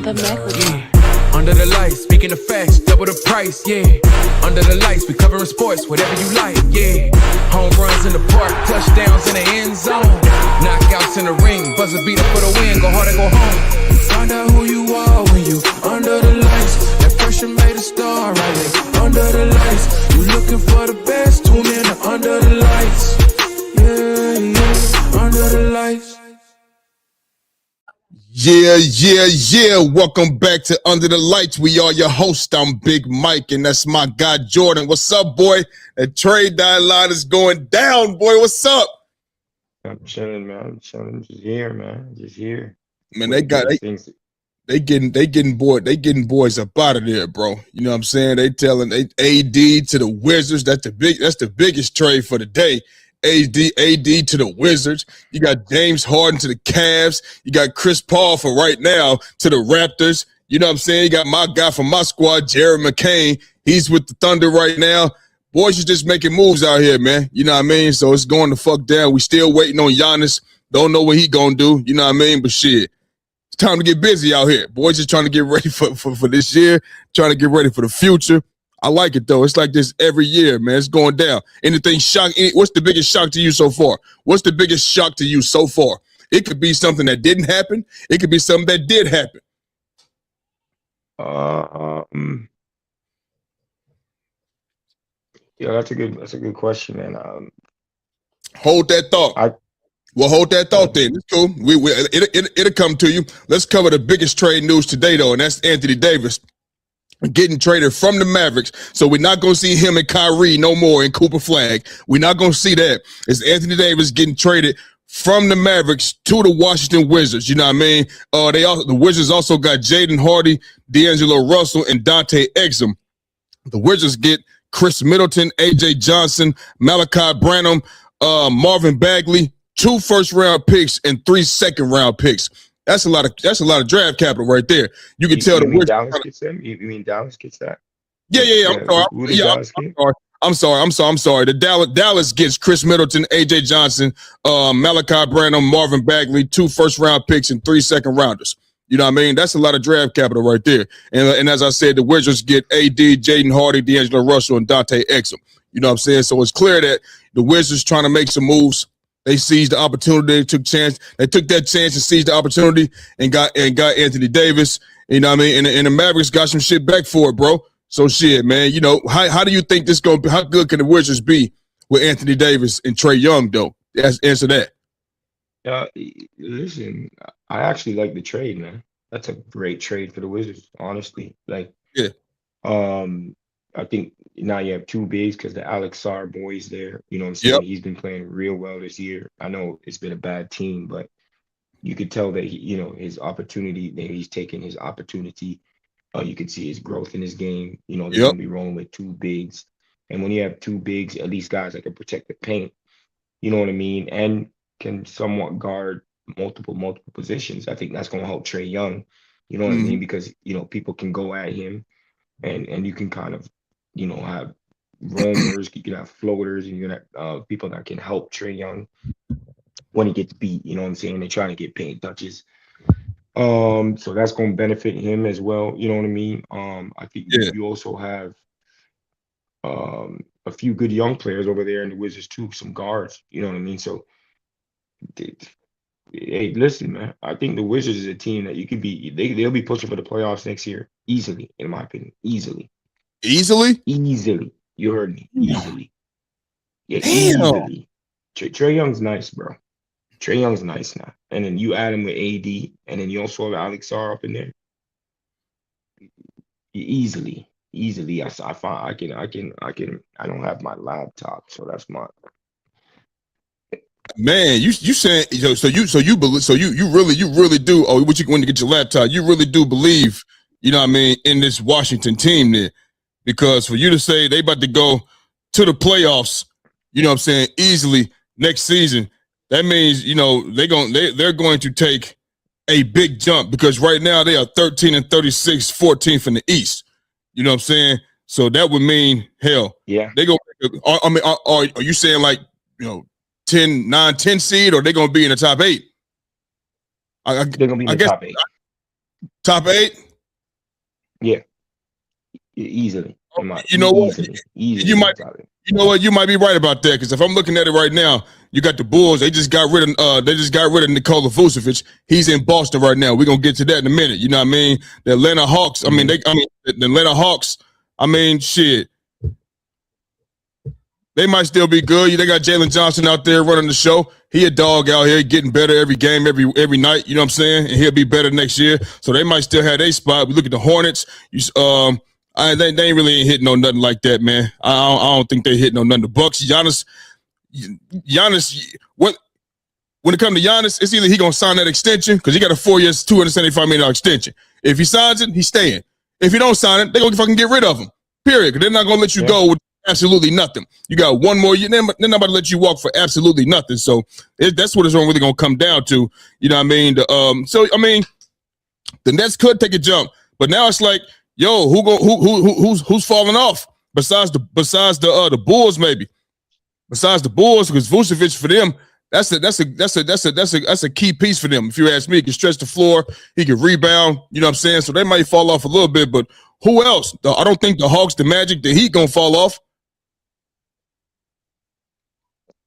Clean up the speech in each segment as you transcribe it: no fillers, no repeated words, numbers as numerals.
Yeah. Under the lights, speaking of facts, double the price, yeah. Under the lights, we covering sports, whatever you like, yeah. Home runs in the park, touchdowns in the end zone. Knockouts in the ring, buzzer beater for the win, go hard or go home. Find out who you are when you under the lights. That pressure made a star, right there. Under the lights, you looking for the best, tune in to Under the Lights. Yeah, yeah, Under the Lights. Yeah. Welcome back to Under the Lights. We are your host. I'm Big Mike, and that's my guy, Jordan. What's up, boy? The trade deadline is going down, boy. What's up? I'm chilling, man. I'm chilling. Just here, man. Just here. Man, they getting boys up out of there, bro. You know what I'm saying? They telling AD to the Wizards. That's the biggest trade for the day. AD to the Wizards. You got James Harden to the Cavs. You got Chris Paul for right now to the Raptors. You know what I'm saying? You got my guy from my squad, Jared McCain. He's with the Thunder right now. Boys are just making moves out here, man. You know what I mean? So it's going to fuck down. We still waiting on Giannis. Don't know what he gonna do. You know what I mean? But shit, it's time to get busy out here. Boys just trying to get ready for this year, trying to get ready for the future. I like it, though. It's like this every year, man. It's going down. Anything shock? What's the biggest shock to you so far? What's the biggest shock to you so far? It could be something that didn't happen. It could be something that did happen. Yeah, that's a good question, man. Hold that thought. Hold that thought then. It's cool. It'll come to you. Let's cover the biggest trade news today, though, and that's Anthony Davis getting traded from the Mavericks. So we're not going to see him and Kyrie no more in Cooper Flag. We're not going to see that. It's Anthony Davis getting traded from the Mavericks to the Washington Wizards. You know what I mean? The Wizards also got Jaden Hardy, D'Angelo Russell, and Dante Exum. The Wizards get Chris Middleton, AJ Johnson, Malachi Branham, Marvin Bagley, 2 first-round picks and 3 second-round picks. That's a lot of draft capital right there. You can tell the Wizards. Dallas gets them? You mean Dallas gets that? Yeah. I'm sorry. The Dallas gets Chris Middleton, AJ Johnson, Malachi Branham, Marvin Bagley, 2 first-round picks and 3 second-rounders. You know what I mean? That's a lot of draft capital right there. And as I said, the Wizards get AD, Jaden Hardy, D'Angelo Russell, and Dante Exum. You know what I'm saying? So it's clear that the Wizards trying to make some moves. They seized the opportunity. They took that chance and seized the opportunity and got Anthony Davis. You know what I mean? And the Mavericks got some shit back for it, bro. So shit, man. You know, how do you think this going to be? How good can the Wizards be with Anthony Davis and Trae Young, though? Answer that. Listen, I actually like the trade, man. That's a great trade for the Wizards, honestly. Like, yeah. I think now you have 2 bigs because the Alex Sarr boy's there. You know what I'm saying? Yep. He's been playing real well this year. I know it's been a bad team, but you could tell that his opportunity, that he's taking his opportunity. You could see his growth in his game. You know, they're gonna be rolling with 2 bigs. And when you have 2 bigs, at least guys that can protect the paint, you know what I mean, and can somewhat guard multiple positions. I think that's gonna help Trae Young. You know what I mean? Because people can go at him and you can kind of have roamers, you can have floaters, and you can have people that can help Trae Young when he gets beat. You know what I'm saying? They're trying to get paint touches. So that's going to benefit him as well. You know what I mean? I think you also have a few good young players over there in the Wizards too, some guards. You know what I mean? So, hey, listen, man. I think the Wizards is a team that you could be. They'll be pushing for the playoffs next year easily, in my opinion. Easily. You heard me. Easily. Yeah, easily. Trae Young's nice, bro. Trae Young's nice now. And then you add him with AD, and then you also have Alex Sarr up in there. Easily. I find I don't have my laptop, so that's my man. You saying you really do. Oh, what you going to get your laptop? You really do believe, you know what I mean, in this Washington team there. Because for you to say they about to go to the playoffs, you know what I'm saying, easily next season, that means, they're going to take a big jump because right now they are 13-36, 14th in the East. You know what I'm saying? So that would mean, hell, yeah. They go. I mean, are you saying like 10 seed, or they going to be in the top 8? They're going to be in the top 8. Top 8? Yeah, easily. You know what? Easily You in might. the top 8. You know what? You might be right about that because if I'm looking at it right now, you got the Bulls. They just got rid of Nikola Vucevic. He's in Boston right now. We're gonna get to that in a minute. You know what I mean? The Atlanta Hawks. The Atlanta Hawks. Shit. They might still be good. They got Jalen Johnson out there running the show. He a dog out here, getting better every game, every night. You know what I'm saying? And he'll be better next year. So they might still have their spot. We look at the Hornets. They ain't really hitting on nothing like that, man. I don't think they hitting on nothing. The Bucks, Giannis. What when it comes to Giannis, it's either he gonna sign that extension because he got a 4 years, $275 million extension. If he signs it, he's staying. If he don't sign it, they gonna fucking get rid of him. Period. Because they're not gonna let you go with absolutely nothing. You got 1 more year. They're not about to let you walk for absolutely nothing. So that's what it's really gonna come down to. You know what I mean? The Nets could take a jump, but now it's like, yo, who's falling off besides the Bulls maybe? Besides the Bulls, because Vucevic for them, that's a key piece for them. If you ask me, he can stretch the floor, he can rebound. You know what I'm saying? So they might fall off a little bit, but who else? I don't think the Hawks, the Magic, the Heat gonna fall off.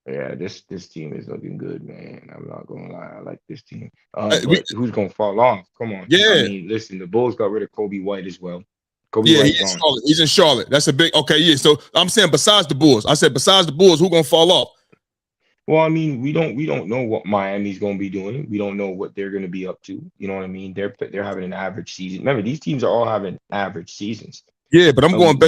Yeah, this team is looking good, man. I'm not gonna lie, I like this team. But who's gonna fall off? Come on. Yeah. I mean, listen, the Bulls got rid of Kobe White as well. He's in Charlotte. That's a big yeah. So I'm saying besides the Bulls, who gonna fall off? Well, I mean, we don't know what Miami's gonna be doing. We don't know what they're gonna be up to. You know what I mean? They're having an average season. Remember, these teams are all having average seasons. Yeah, but I'm going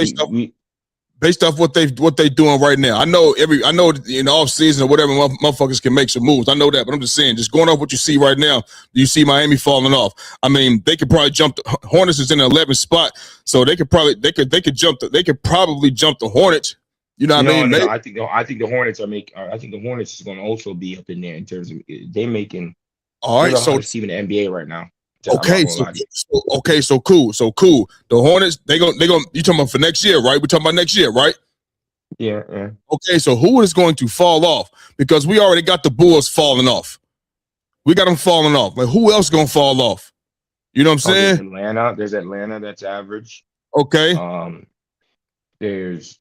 based off what they doing right now. I know in the off season or whatever, motherfuckers can make some moves. I know that, but I'm just saying, just going off what you see right now, you see Miami falling off. I mean, they could probably jump. Hornets is in the 11th spot, so they could probably jump the Hornets. You know what I mean? No, I think the Hornets are I think the Hornets is going to also be up in there in terms of they making. All right, so team in the NBA right now. Okay, so cool. The Hornets, they gonna you talking about for next year, right? We're talking about next year, right? Yeah. Okay, so who is going to fall off? Because we already got the Bulls falling off. We got them falling off. Like, who else gonna fall off? You know what I'm saying? There's Atlanta that's average. Okay. There's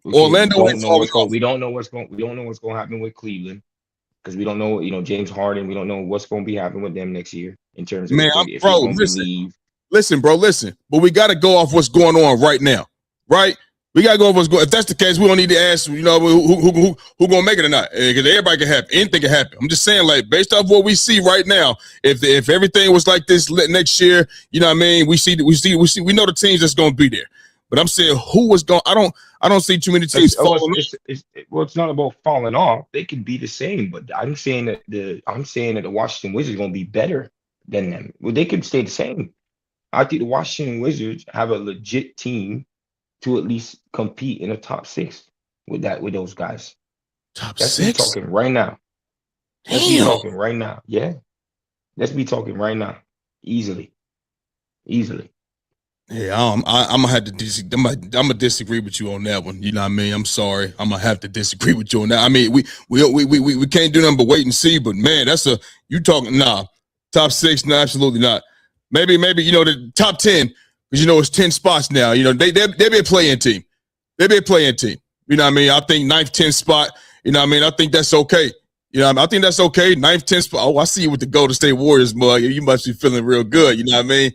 Orlando. We don't know what's going to happen with Cleveland. Because we don't know, James Harden. We don't know what's going to be happening with them next year in terms of if he's going to leave. Listen. But we got to go off what's going on right now, right? We got to go off what's going. If that's the case, we don't need to ask, who going to make it or not? Because everybody can happen. Anything can happen. I'm just saying, like, based off what we see right now, if everything was like this next year, you know what I mean? We know the teams that's going to be there. But I'm saying who was going. I don't see too many teams falling off. It's not about falling off. They can be the same, but I'm saying that the Washington Wizards are going to be better than them. Well, they could stay the same. I think the Washington Wizards have a legit team to at least compete in the top 6 with those guys. Top Let's 6? be talking right now. Let's be talking right now. Yeah. Let's be talking right now. Easily. Yeah, I'm gonna have to I'm gonna disagree with you on that one. You know what I mean? I'm sorry. I'm gonna have to disagree with you on that. I mean, we can't do nothing but wait and see. But man, you talking top 6? No, absolutely not. Maybe the top 10 because it's 10 spots now. They be a play-in team. They be a play-in team. You know what I mean? I think 9th, 10th spot. You know what I mean? I think that's okay. You know what I mean? I think that's okay. 9th, 10th spot. Oh, I see you with the Golden State Warriors mug. You must be feeling real good. You know what I mean?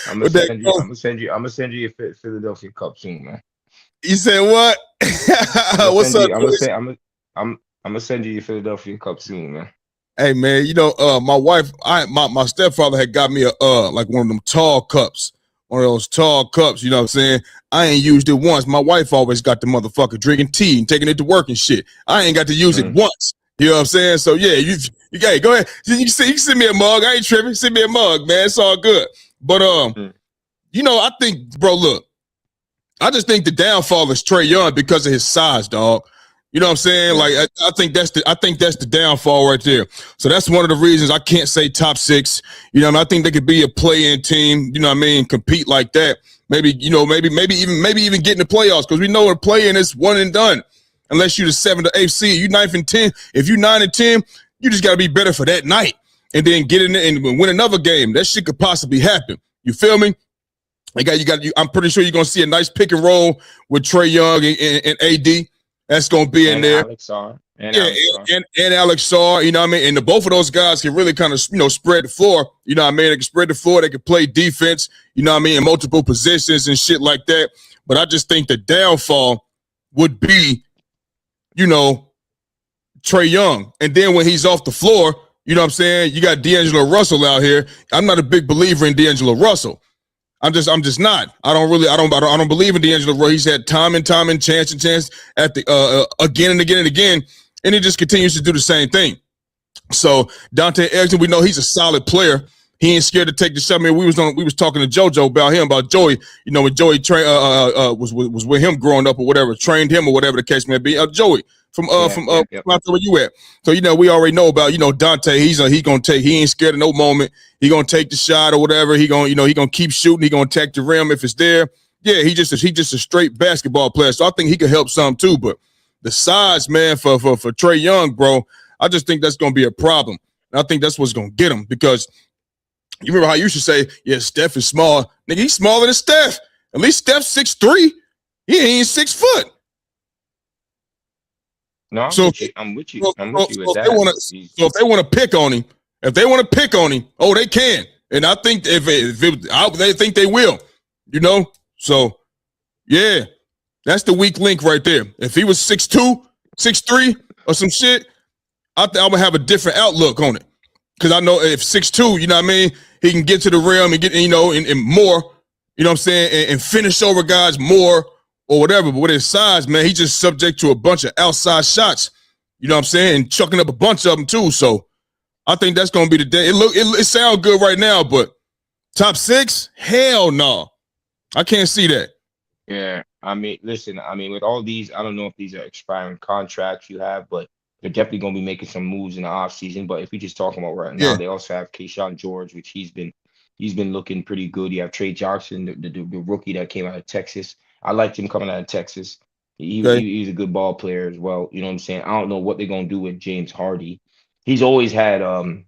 I'm gonna send you a Philadelphia Cup soon, man. You said what? What's up? I'm gonna send you your Philadelphia Cup soon, man. Hey man, my wife, my stepfather had got me a like one of them tall cups. One of those tall cups, you know what I'm saying? I ain't used it once. My wife always got the motherfucker drinking tea and taking it to work and shit. I ain't got to use it once. You know what I'm saying? So yeah, you go ahead. You can send me a mug. I ain't tripping. Send me a mug, man. It's all good. But I think, bro, look, I just think the downfall is Trae Young because of his size, dog. You know what I'm saying? Like I think that's the downfall right there. So that's one of the reasons I can't say top 6. You know what I mean? I think they could be a play-in team, you know what I mean, compete like that. Maybe, maybe even get in the playoffs because we know a play-in is one and done. Unless you're the 7th or 8th seed, you 9th and 10. If you 9 and 10, you just got to be better for that night. and then get in there and win another game. That shit could possibly happen. You feel me? I'm pretty sure you're gonna see a nice pick and roll with Trae Young and AD. That's gonna be in there. Alex Sarr. And Alex Sarr, you know what I mean? And both of those guys can really kind of, spread the floor. You know what I mean? They can spread the floor. They can play defense, you know what I mean, in multiple positions and shit like that. But I just think the downfall would be, Trae Young. And then when he's off the floor, you know what I'm saying? You got D'Angelo Russell out here. I'm not a big believer in D'Angelo Russell. I'm just not. I don't believe in D'Angelo Russell. He's had time and chance at the again and again, and he just continues to do the same thing. So Dante Exum, we know he's a solid player. He ain't scared to take the shot. I mean, we was talking to JoJo about Joey. You know, when Joey was with him growing up or whatever, trained him or whatever the case may be. Joey from where you at? So we already know about Dante. He ain't scared of no moment. He gonna take the shot or whatever. He gonna keep shooting. He gonna attack the rim if it's there. Yeah, he just a straight basketball player. So I think he could help some too. But the size, man, for Trae Young, bro, I just think that's gonna be a problem. And I think that's what's gonna get him because. You remember how you used to say, yeah, Steph is small. Nigga, he's smaller than Steph. At least Steph's 6'3". He ain't 6 foot. No, I'm with you. With that. So if they want to pick on him, oh, they can. And I think they think they will. So yeah, that's the weak link right there. If he was 6'2", 6'3", or some shit, I would have a different outlook on it. Because I know if 6'2", you know what I mean, he can get to the rim and get, and more, you know what I'm saying, and finish over guys more or whatever. But with his size, man, he's just subject to a bunch of outside shots, you know what I'm saying, and chucking up a bunch of them too. So I think that's going to be the day. It sounds good right now, but top 6? Hell no. I can't see that. Yeah, I mean, listen, with all these, I don't know if these are expiring contracts you have, but they're definitely going to be making some moves in the offseason. But if we just talking about right now, they also have Keyshawn George, which he's been looking pretty good. You have Trey Johnson, the rookie that came out of Texas. I liked him coming out of Texas. He's a good ball player as well. You know what I'm saying? I don't know what they're going to do with James Hardy. He's always had Jaden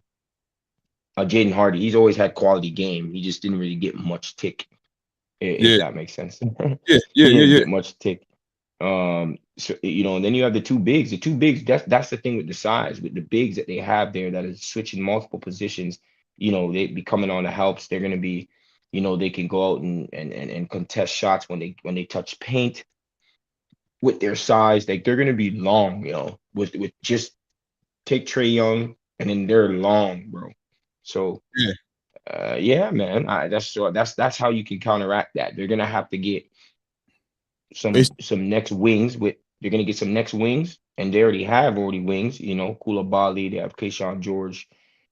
Hardy. He's always had quality game. He just didn't really get much tick, if that makes sense. Get much tick. So, and then you have the two bigs. The two bigs, that's the thing with the size, with the bigs that they have there that is switching multiple positions. They be coming on the helps. They're gonna be, they can go out and contest shots when they touch paint with their size. Like they're gonna be long, with just take Trae Young and then they're long, bro. So man, that's how you can counteract that. They're gonna have to get some next wings they're gonna get some next wings, and they already have wings. Koulibaly, they have Keyshawn George.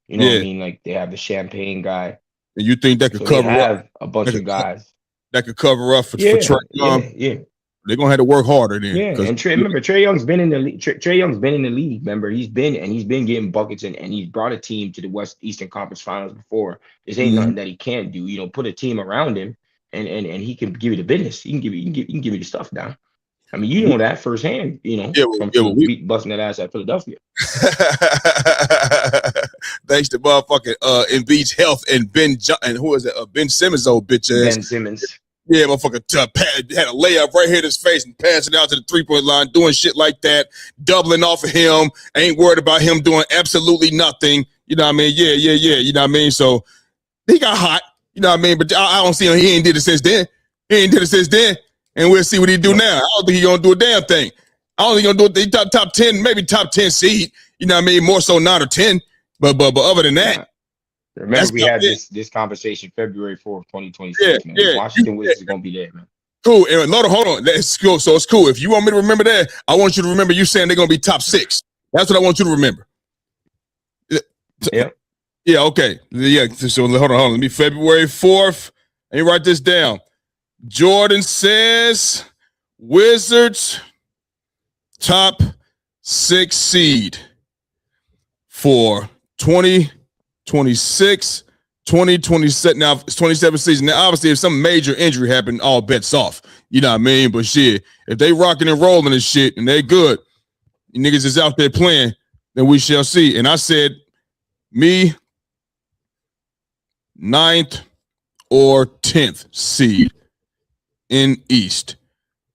What I mean? Like they have the Champagne guy. And you think that could cover up a bunch of guys that could cover up for Trae Young? Yeah. They're gonna have to work harder then. Yeah, and remember, Trae Young's been in the league. Trae Young's been in the league. Remember, he's been getting buckets and he's brought a team to the Eastern Conference Finals before. This ain't nothing that he can't do. Put a team around him, and he can give you the business. He can give you the stuff down. I mean, you know that firsthand. From busting that ass at Philadelphia. Thanks to motherfucking Embiid's health and who is it? Ben Simmons, old bitch ass. Ben Simmons. Yeah, motherfucker had a layup right here in his face and passed it out to the 3-point line, doing shit like that, doubling off of him. Ain't worried about him doing absolutely nothing. You know what I mean? Yeah. You know what I mean? So he got hot. You know what I mean? But I don't see him. He ain't did it since then. And we'll see what he do now. I don't think he gonna do a damn thing. I don't think he gonna do it. Top 10, maybe top 10 seed. You know what I mean? More so 9 or 10. But other than that. Remember, we had this conversation February 4th, 2026, man. Washington Wizards is going to be there, man. Cool. And hold on. That's cool. So it's cool. If you want me to remember that, I want you to remember you saying they're going to be top 6. That's what I want you to remember. Yeah. Yeah, okay. Yeah, so hold on. Let me February 4th. Let me write this down. Jordan says Wizards top 6 seed for 2026, 2027. Now it's 27 season. Now, obviously, if some major injury happened, all bets off. You know what I mean? But shit, if they rocking and rolling and shit and they good, you niggas is out there playing, then we shall see. And I said, me, 9th or 10th seed in East.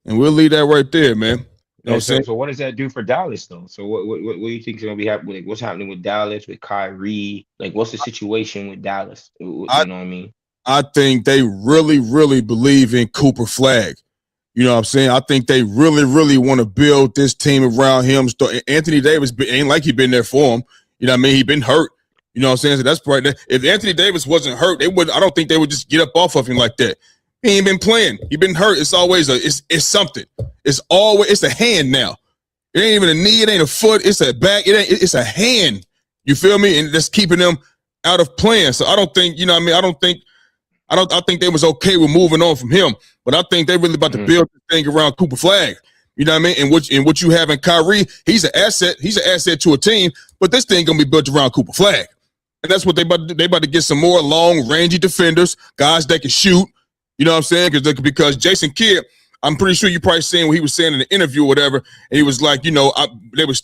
And we'll leave that right there, man. You know what I'm saying? So what does that do for Dallas though? So what do you think is gonna be happening? Like, what's happening with Dallas with Kyrie? Like, what's the situation with Dallas? You I, know what I mean? I think they really, really believe in Cooper Flag. You know what I'm saying? I think they really, really want to build this team around him. Anthony Davis ain't like he been there for him. You know what I mean? He been hurt. You know what I'm saying? So that's right there. If Anthony Davis wasn't hurt, I don't think they would just get up off of him like that. He ain't been playing. He been hurt. It's always it's something. It's a hand now. It ain't even a knee. It ain't a foot. It's a back. It's a hand. You feel me? And that's keeping them out of playing. So I don't think, you know what I mean? I think they was okay with moving on from him, but I think they really about to build the thing around Cooper Flag. You know what I mean? And what you have in Kyrie, he's an asset. He's an asset to a team, but this thing gonna be built around Cooper Flag. And that's what they about to do. They about to get some more long, rangy defenders, guys that can shoot. You know what I'm saying? Because Jason Kidd, I'm pretty sure you probably seen what he was saying in the interview or whatever, and he was like, they was,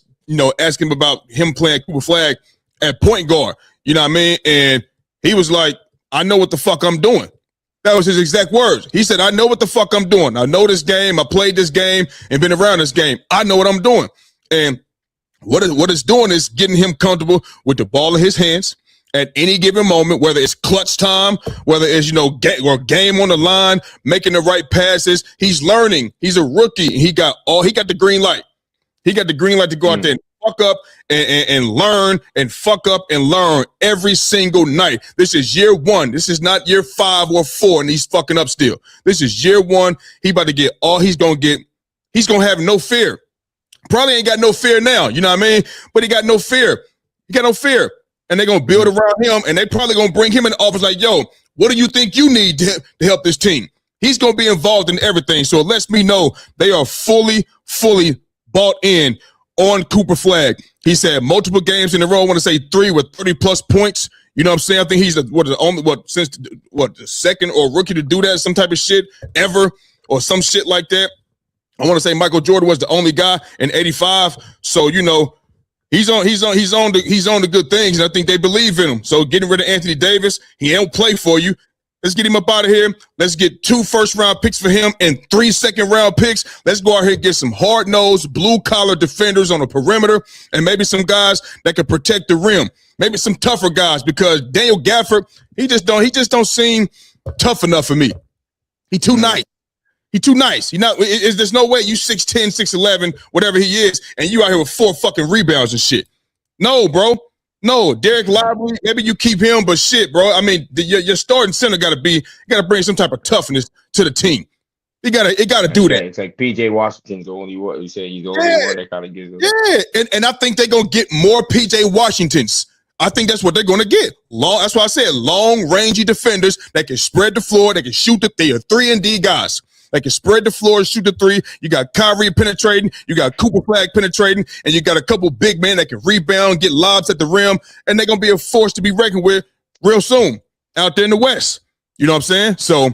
asking him about him playing Cooper Flag at point guard. You know what I mean? And he was like, I know what the fuck I'm doing. That was his exact words. He said, I know what the fuck I'm doing. I know this game. I played this game and been around this game. I know what I'm doing. And what it's doing is getting him comfortable with the ball in his hands at any given moment, whether it's clutch time, whether it's, game on the line, making the right passes. He's learning. He's a rookie. He got the green light. He got the green light to go out there and fuck up and learn and fuck up and learn every single night. This is year 1. This is not year 5 or 4, and he's fucking up still. This is year 1. He about to get all he's going to get. He's going to have no fear. Probably ain't got no fear now, you know what I mean? But he got no fear. He got no fear. And they're going to build around him, and they probably going to bring him in the office like, yo, what do you think you need to help this team? He's going to be involved in everything. So it lets me know they are fully bought in on Cooper Flag. He said multiple games in a row. I want to say 3 with 30+ points. You know what I'm saying? I think he's the second or rookie to do that, some type of shit ever, or some shit like that. I want to say Michael Jordan was the only guy in '85. So he's on the good things, and I think they believe in him. So getting rid of Anthony Davis, he don't play for you. Let's get him up out of here. Let's get 2 first-round picks for him and 3 second-round picks. Let's go out here and get some hard-nosed, blue-collar defenders on the perimeter and maybe some guys that can protect the rim. Maybe some tougher guys, because Daniel Gafford, he just don't seem tough enough for me. He too nice. There's no way you 6'10", 6'11", whatever he is, and you out here with 4 fucking rebounds and shit. No, bro. No, Derek Lively, maybe you keep him, but shit, bro. I mean, your starting center got to bring some type of toughness to the team. It got to do that. It's like PJ Washington's the only one. You say he's the only one that kind of gives. And I think they're gonna get more PJ Washingtons. I think that's what they're gonna get. That's why I said long, rangy defenders that can spread the floor, that can shoot they are 3-and-D guys. They can spread the floor and shoot the 3. You got Kyrie penetrating. You got Cooper Flag penetrating. And you got a couple big men that can rebound, get lobs at the rim. And they're going to be a force to be reckoned with real soon out there in the West. You know what I'm saying? So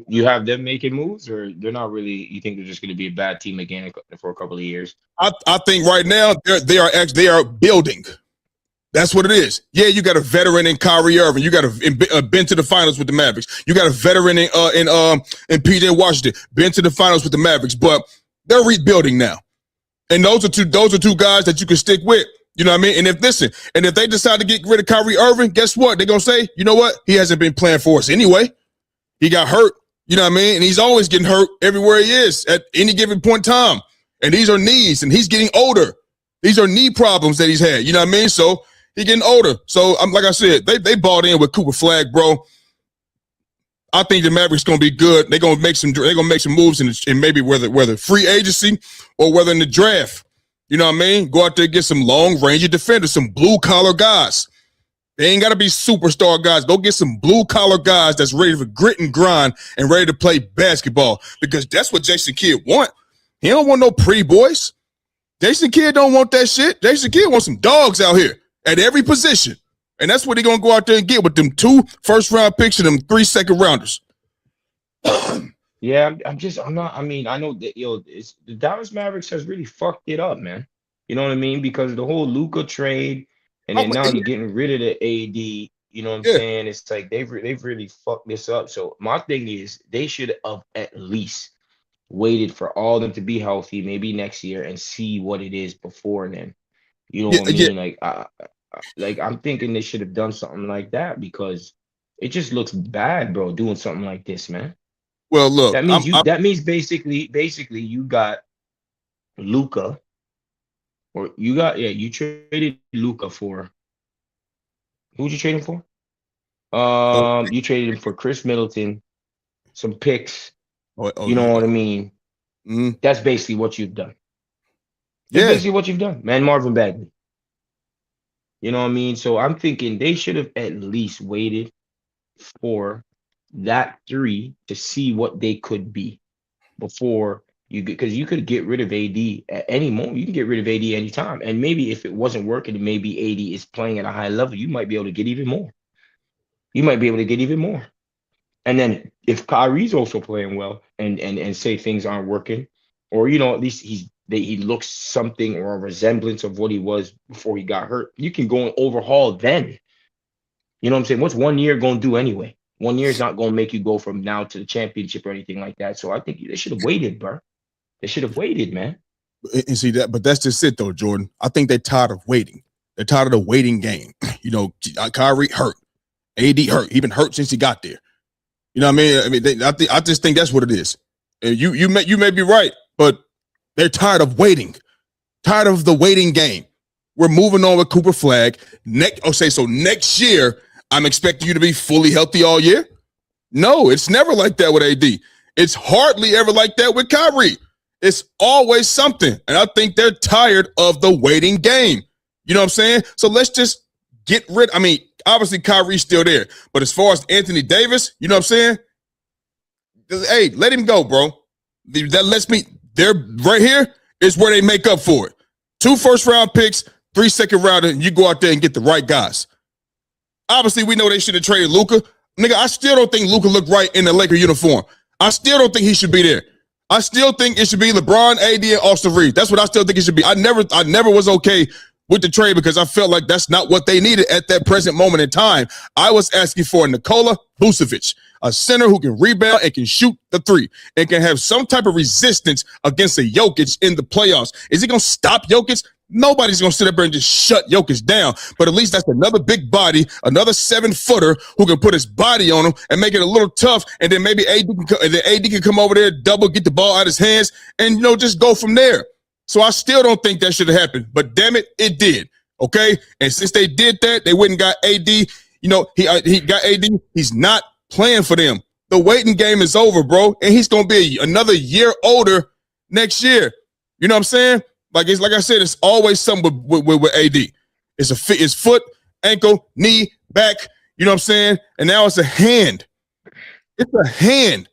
you have them making moves, or they're not really, you think they're just going to be a bad team again for a couple of years? I think right now they are building. That's what it is. Yeah, you got a veteran in Kyrie Irving. You got been to the finals with the Mavericks. You got a veteran in PJ Washington, been to the finals with the Mavericks. But they're rebuilding now, and those are two guys that you can stick with. You know what I mean? And if they decide to get rid of Kyrie Irving, guess what? They're gonna say, you know what? He hasn't been playing for us anyway. He got hurt. You know what I mean? And he's always getting hurt everywhere he is at any given point in time. And these are knees, and he's getting older. These are knee problems that he's had. You know what I mean? So he's getting older. So like I said, they bought in with Cooper Flag, bro. I think the Mavericks gonna be good. They're gonna make some moves in maybe whether free agency or whether in the draft. You know what I mean? Go out there and get some long range defenders, some blue collar guys. They ain't gotta be superstar guys. Go get some blue collar guys that's ready for grit and grind and ready to play basketball, because that's what Jason Kidd want. He don't want no pre-boys. Jason Kidd don't want that shit. Jason Kidd wants some dogs out here at every position. And that's what they're going to go out there and get with them 2 first-round picks and them 3 second-rounders. Yeah, I mean, I know that, the Dallas Mavericks has really fucked it up, man. You know what I mean? Because of the whole Luka trade, and then now you're getting rid of the AD. You know what I'm Yeah, saying? It's like they've really fucked this up. So my thing is they should have at least waited for all of them to be healthy, maybe next year, and see what it is before then. You know yeah, what I yeah. mean? Like I'm thinking they should have done something like that because it just looks bad, bro, doing something like this, man. Well, look, That means basically you got Luca, or you got, yeah, you traded Luca for, who'd you trade him for? oh, You traded him for Chris Middleton, some picks, you know yeah, what I mean? mm, That's basically what you've done. That's yeah. basically what you've done, man. Marvin Bagley. You know what I mean? So I'm thinking they should have at least waited for that three to see what they could be before you get, because you could get rid of AD at any moment. You can get rid of AD anytime. And maybe if it wasn't working and maybe AD is playing at a high level, you might be able to get even more. You might be able to get even more. And then if Kyrie's also playing well and say things aren't working, or at least he looks something or a resemblance of what he was before he got hurt, you can go and overhaul then. You know what I'm saying? What's 1 year going to do anyway? 1 year is not going to make you go from now to the championship or anything like that. So I think they should have waited, bro. They should have waited, man. And see that, but that's just it though, Jordan. I think they're tired of waiting. They're tired of the waiting game. Kyrie hurt, AD hurt. He been hurt since he got there. You know what I mean? I just think that's what it is. And you may be right, but they're tired of waiting. Tired of the waiting game. We're moving on with Cooper Flag. So next year, I'm expecting you to be fully healthy all year? No, it's never like that with AD. It's hardly ever like that with Kyrie. It's always something. And I think they're tired of the waiting game. You know what I'm saying? So let's just get rid. I mean, obviously Kyrie's still there. But as far as Anthony Davis, you know what I'm saying? Hey, let him go, bro. That lets me, they're right here is where they make up for it. 2 first-round picks, 3 second-rounders, and you go out there and get the right guys. Obviously, we know they should have traded Luka. Nigga, I still don't think Luka looked right in the Laker uniform. I still don't think he should be there. I still think it should be LeBron, AD, and Austin Reeves. That's what I still think it should be. I never was okay with the trade because I felt like that's not what they needed at that present moment in time. I was asking for Nikola Vucevic, a center who can rebound and can shoot the three and can have some type of resistance against a Jokic in the playoffs. Is he going to stop Jokic? Nobody's going to sit up there and just shut Jokic down. But at least that's another big body, another 7-footer who can put his body on him and make it a little tough. And then maybe AD can come over there, double, get the ball out of his hands, and, just go from there. So I still don't think that should have happened. But damn it, it did. Okay? And since they did that, they went and got AD. He got AD. He's not playing for them. The waiting game is over, bro. And he's going to be another year older next year. You know what I'm saying? Like I said, it's always something with AD. It's foot, ankle, knee, back. You know what I'm saying? And now it's a hand. It's a hand.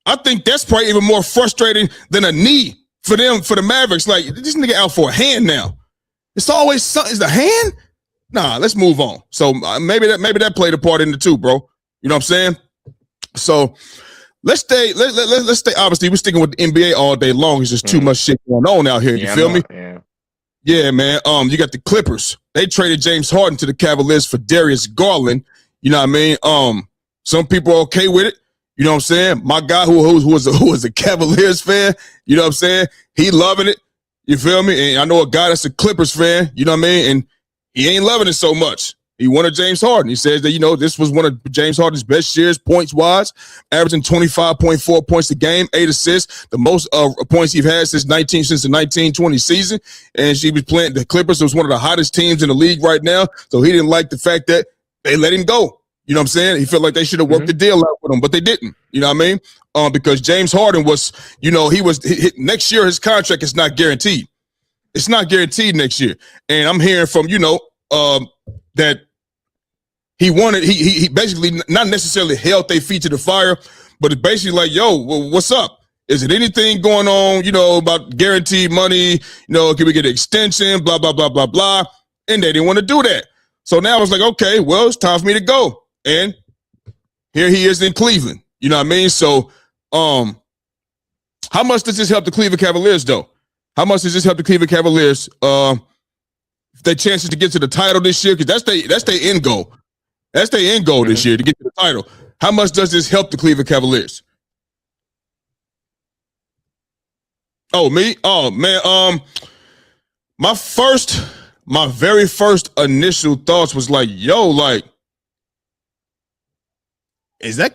I think that's probably even more frustrating than a knee for them, for the Mavericks. Like, this nigga out for a hand now. It's always something. Is the hand? Nah, let's move on. So maybe that played a part in it too, bro. You know what I'm saying? So let's stay. Let's stay. Obviously, we're sticking with the NBA all day long. It's just too much shit going on out here. You feel me? Yeah, man. You got the Clippers. They traded James Harden to the Cavaliers for Darius Garland. You know what I mean? Some people are okay with it. You know what I'm saying? My guy who was a Cavaliers fan, you know what I'm saying? He loving it. You feel me? And I know a guy that's a Clippers fan, you know what I mean? And he ain't loving it so much. He wanted James Harden. He says that, this was one of James Harden's best years points-wise, averaging 25.4 points a game, 8 assists, the most points he's had since the 1920 season. And she was playing the Clippers. Was one of the hottest teams in the league right now. So he didn't like the fact that they let him go. You know what I'm saying? He felt like they should have worked the deal out with him, but they didn't. You know what I mean? Because James Harden was, next year his contract is not guaranteed. It's not guaranteed next year. And I'm hearing from, that he wanted, he basically not necessarily held their feet to the fire, but it's basically like, yo, what's up? Is it anything going on, about guaranteed money? Can we get an extension? Blah, blah, blah, blah, blah. And they didn't want to do that. So now I was like, okay, well, it's time for me to go. And here he is in Cleveland. You know what I mean? So how much does this help the Cleveland Cavaliers, though? How much does this help the Cleveland Cavaliers? Their chances to get to the title this year, because that's their end goal. That's their end goal this year, to get to the title. How much does this help the Cleveland Cavaliers? Oh, me? Oh, man. My very first initial thoughts was like, yo, like, is he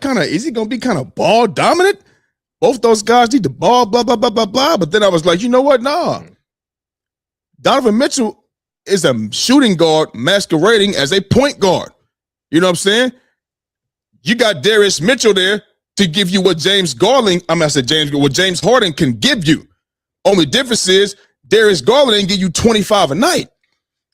going to be kind of ball dominant? Both those guys need the ball, blah, blah, blah, blah, blah. But then I was like, you know what? Nah. Donovan Mitchell is a shooting guard masquerading as a point guard. You know what I'm saying? You got Darius Mitchell there to give you what what James Harden can give you. Only difference is Darius Garland ain't give you 25 a night.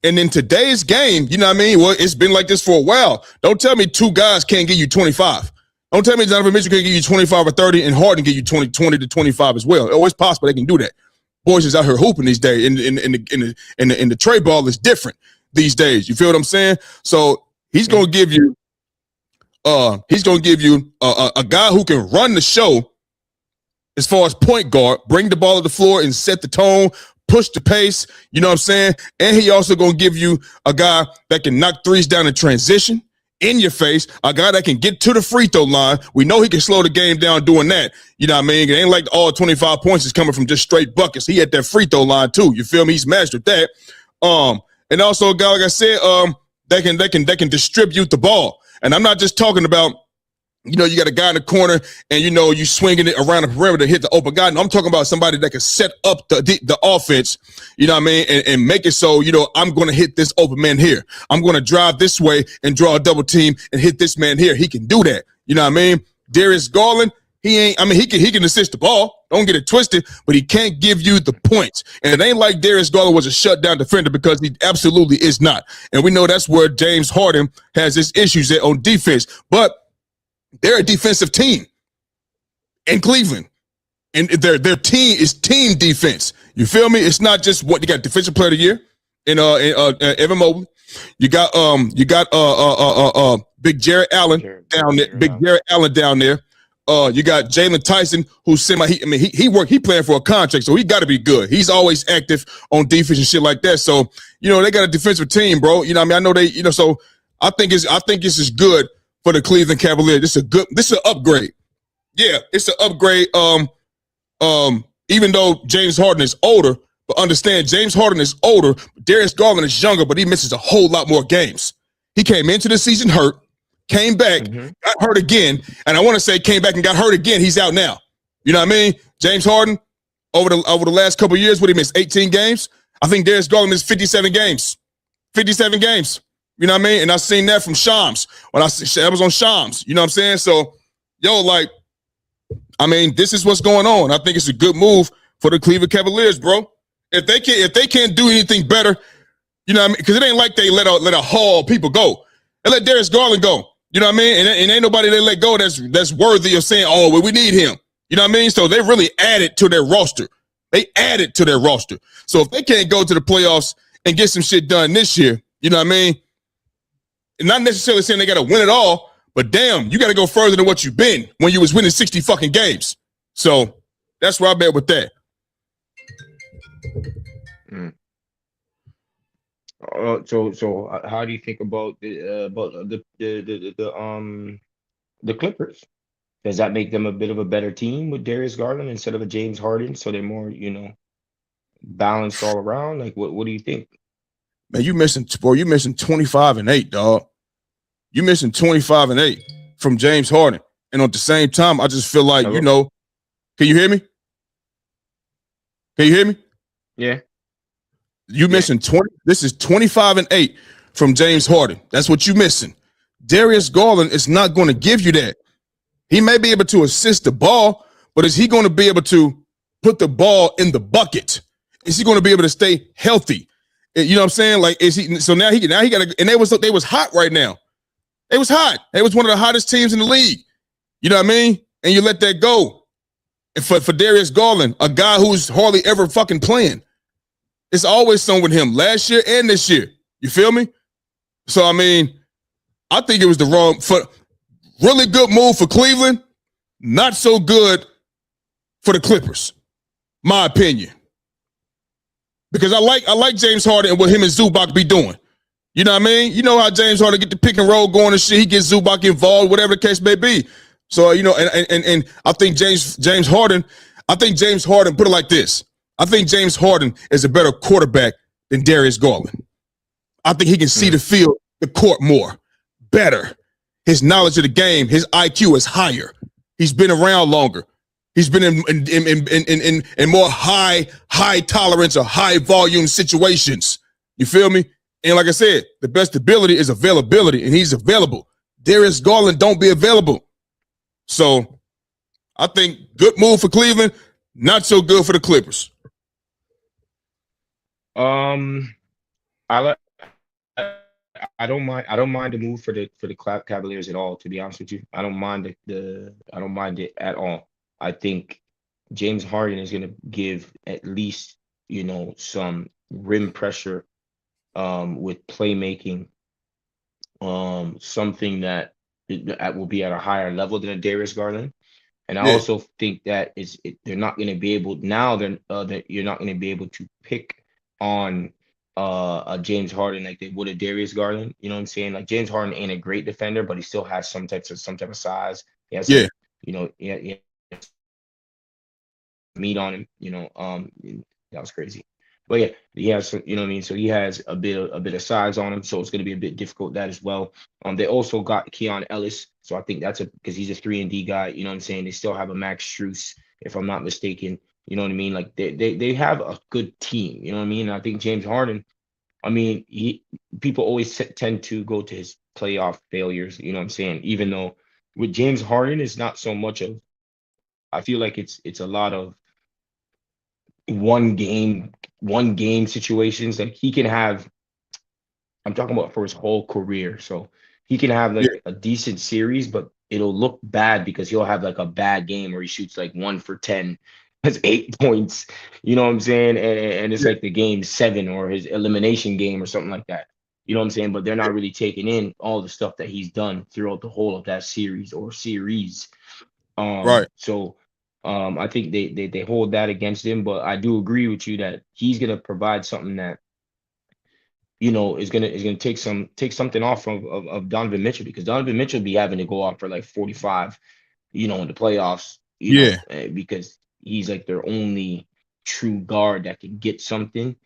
And in today's game, you know what I mean? Well, it's been like this for a while. Don't tell me two guys can't give you 25. Don't tell me Donovan Mitchell can give you 25 or 30 and Harden give you 20 to 25 as well. Oh, it's possible they can do that. Boys is out here hooping these days. In the trade ball is different these days. You feel what I'm saying? So he's gonna give you a guy who can run the show as far as point guard, bring the ball to the floor and set the tone, push the pace, you know what I'm saying? And he also going to give you a guy that can knock threes down in transition, in your face, a guy that can get to the free throw line. We know he can slow the game down doing that. You know what I mean? It ain't like all 25 points is coming from just straight buckets. He had that free throw line too. You feel me? He's mastered that. And also a guy, like I said, that can distribute the ball. And I'm not just talking about, you know, you got a guy in the corner and, you know, you swinging it around the perimeter to hit the open guy. No, I'm talking about somebody that can set up the offense, you know what I mean, and make it so, you know, I'm going to hit this open man here. I'm going to drive this way and draw a double team and hit this man here. He can do that. You know what I mean? Darius Garland, he can assist the ball. Don't get it twisted, but he can't give you the points. And it ain't like Darius Garland was a shutdown defender, because he absolutely is not. And we know that's where James Harden has his issues at on defense. But they're a defensive team in Cleveland, and their team is team defense. You feel me? It's not just what you got. Defensive Player of the Year in Evan Mobley. You got Big Jared Allen down there. Big Jared Allen down there. You got Jalen Tyson, who's he playing for a contract, so he got to be good. He's always active on defense and shit like that. So you know they got a defensive team, bro. You know what I mean? I know they. You know, so I think this is good for the Cleveland Cavaliers. This is an upgrade. Yeah, it's an upgrade. Even though James Harden is older, but understand James Harden is older, Darius Garland is younger, but he misses a whole lot more games. He came into the season hurt, came back, got hurt again, and I want to say came back and got hurt again. He's out now. You know what I mean? James Harden, over the last couple of years, what he missed 18 games. I think Darius Garland missed 57 games. 57 games. You know what I mean? And I seen that from Shams when I was on Shams. You know what I'm saying? So, yo, like, I mean, this is what's going on. I think it's a good move for the Cleveland Cavaliers, bro. If they can't do anything better, you know what I mean? Because it ain't like they let a haul people go. They let Darius Garland go. You know what I mean? And ain't nobody they let go that's worthy of saying, oh, well, we need him. You know what I mean? So they really added to their roster. So if they can't go to the playoffs and get some shit done this year, you know what I mean? Not necessarily saying they got to win it all, but damn, you got to go further than what you've been when you was winning 60 fucking games. So that's where I'm at with that. So how do you think about the Clippers? Does that make them a bit of a better team with Darius Garland instead of a James Harden? So they're more, you know, balanced all around. Like, what do you think? Man, you missing 25 and 8, dog. You missing 25 and 8 from James Harden. And at the same time, I just feel like, you know, can you hear me? Can you hear me? Yeah. You missing 20. This is 25 and 8 from James Harden. That's what you missing. Darius Garland is not going to give you that. He may be able to assist the ball, but is he going to be able to put the ball in the bucket? Is he going to be able to stay healthy? You know what I'm saying? Like, is he? So now he got to. And they was hot right now. They was hot. They was one of the hottest teams in the league. You know what I mean? And you let that go. And for Darius Garland, a guy who's hardly ever fucking playing. It's always something with him last year and this year. You feel me? So, I mean, I think it was really good move for Cleveland. Not so good for the Clippers. My opinion. Because I like James Harden and what him and Zubac be doing. You know what I mean? You know how James Harden get the pick and roll going and shit. He gets Zubac involved, whatever the case may be. So, and I think James Harden, put it like this. I think James Harden is a better quarterback than Darius Garland. I think he can see the field, the court more, better. His knowledge of the game, his IQ is higher. He's been around longer. He's been in more high tolerance or high volume situations. You feel me? And like I said, the best ability is availability, and he's available. Darius Garland don't be available. So I think good move for Cleveland, not so good for the Clippers. I don't mind the move for the Cavaliers at all, to be honest with you. I don't mind I don't mind it at all. I think James Harden is going to give at least, some rim pressure with playmaking, something that will be at a higher level than a Darius Garland. And I also think that they're not going to be able now. That you're not going to be able to pick on a James Harden like they would a Darius Garland. You know what I'm saying? Like James Harden ain't a great defender, but he still has some type of size. He has some, he has meat on him. That was crazy. But yeah, he has some, you know what I mean? So he has a bit of size on him, so it's going to be a bit difficult that as well. They also got Keon Ellis, so I think that's because he's a 3-and-D guy. You know what I'm saying? They still have a Max Strus, if I'm not mistaken. You know what I mean? Like they have a good team. You know what I mean? And I think James Harden, I mean, people always tend to go to his playoff failures. You know what I'm saying? Even though with James Harden, it's not so much of. I feel like it's a lot of one game situations. Like he can have, I'm talking about for his whole career. So he can have like a decent series, but it'll look bad because he'll have like a bad game where he shoots like 1 for 10, has 8 points. You know what I'm saying? And it's like the game 7 or his elimination game or something like that. You know what I'm saying? But they're not really taking in all the stuff that he's done throughout the whole of that series or series. Right. So I think they hold that against him, but I do agree with you that he's gonna provide something that is gonna take something off of Donovan Mitchell, because Donovan Mitchell be having to go off for like 45, in the playoffs, because he's like their only true guard that can get something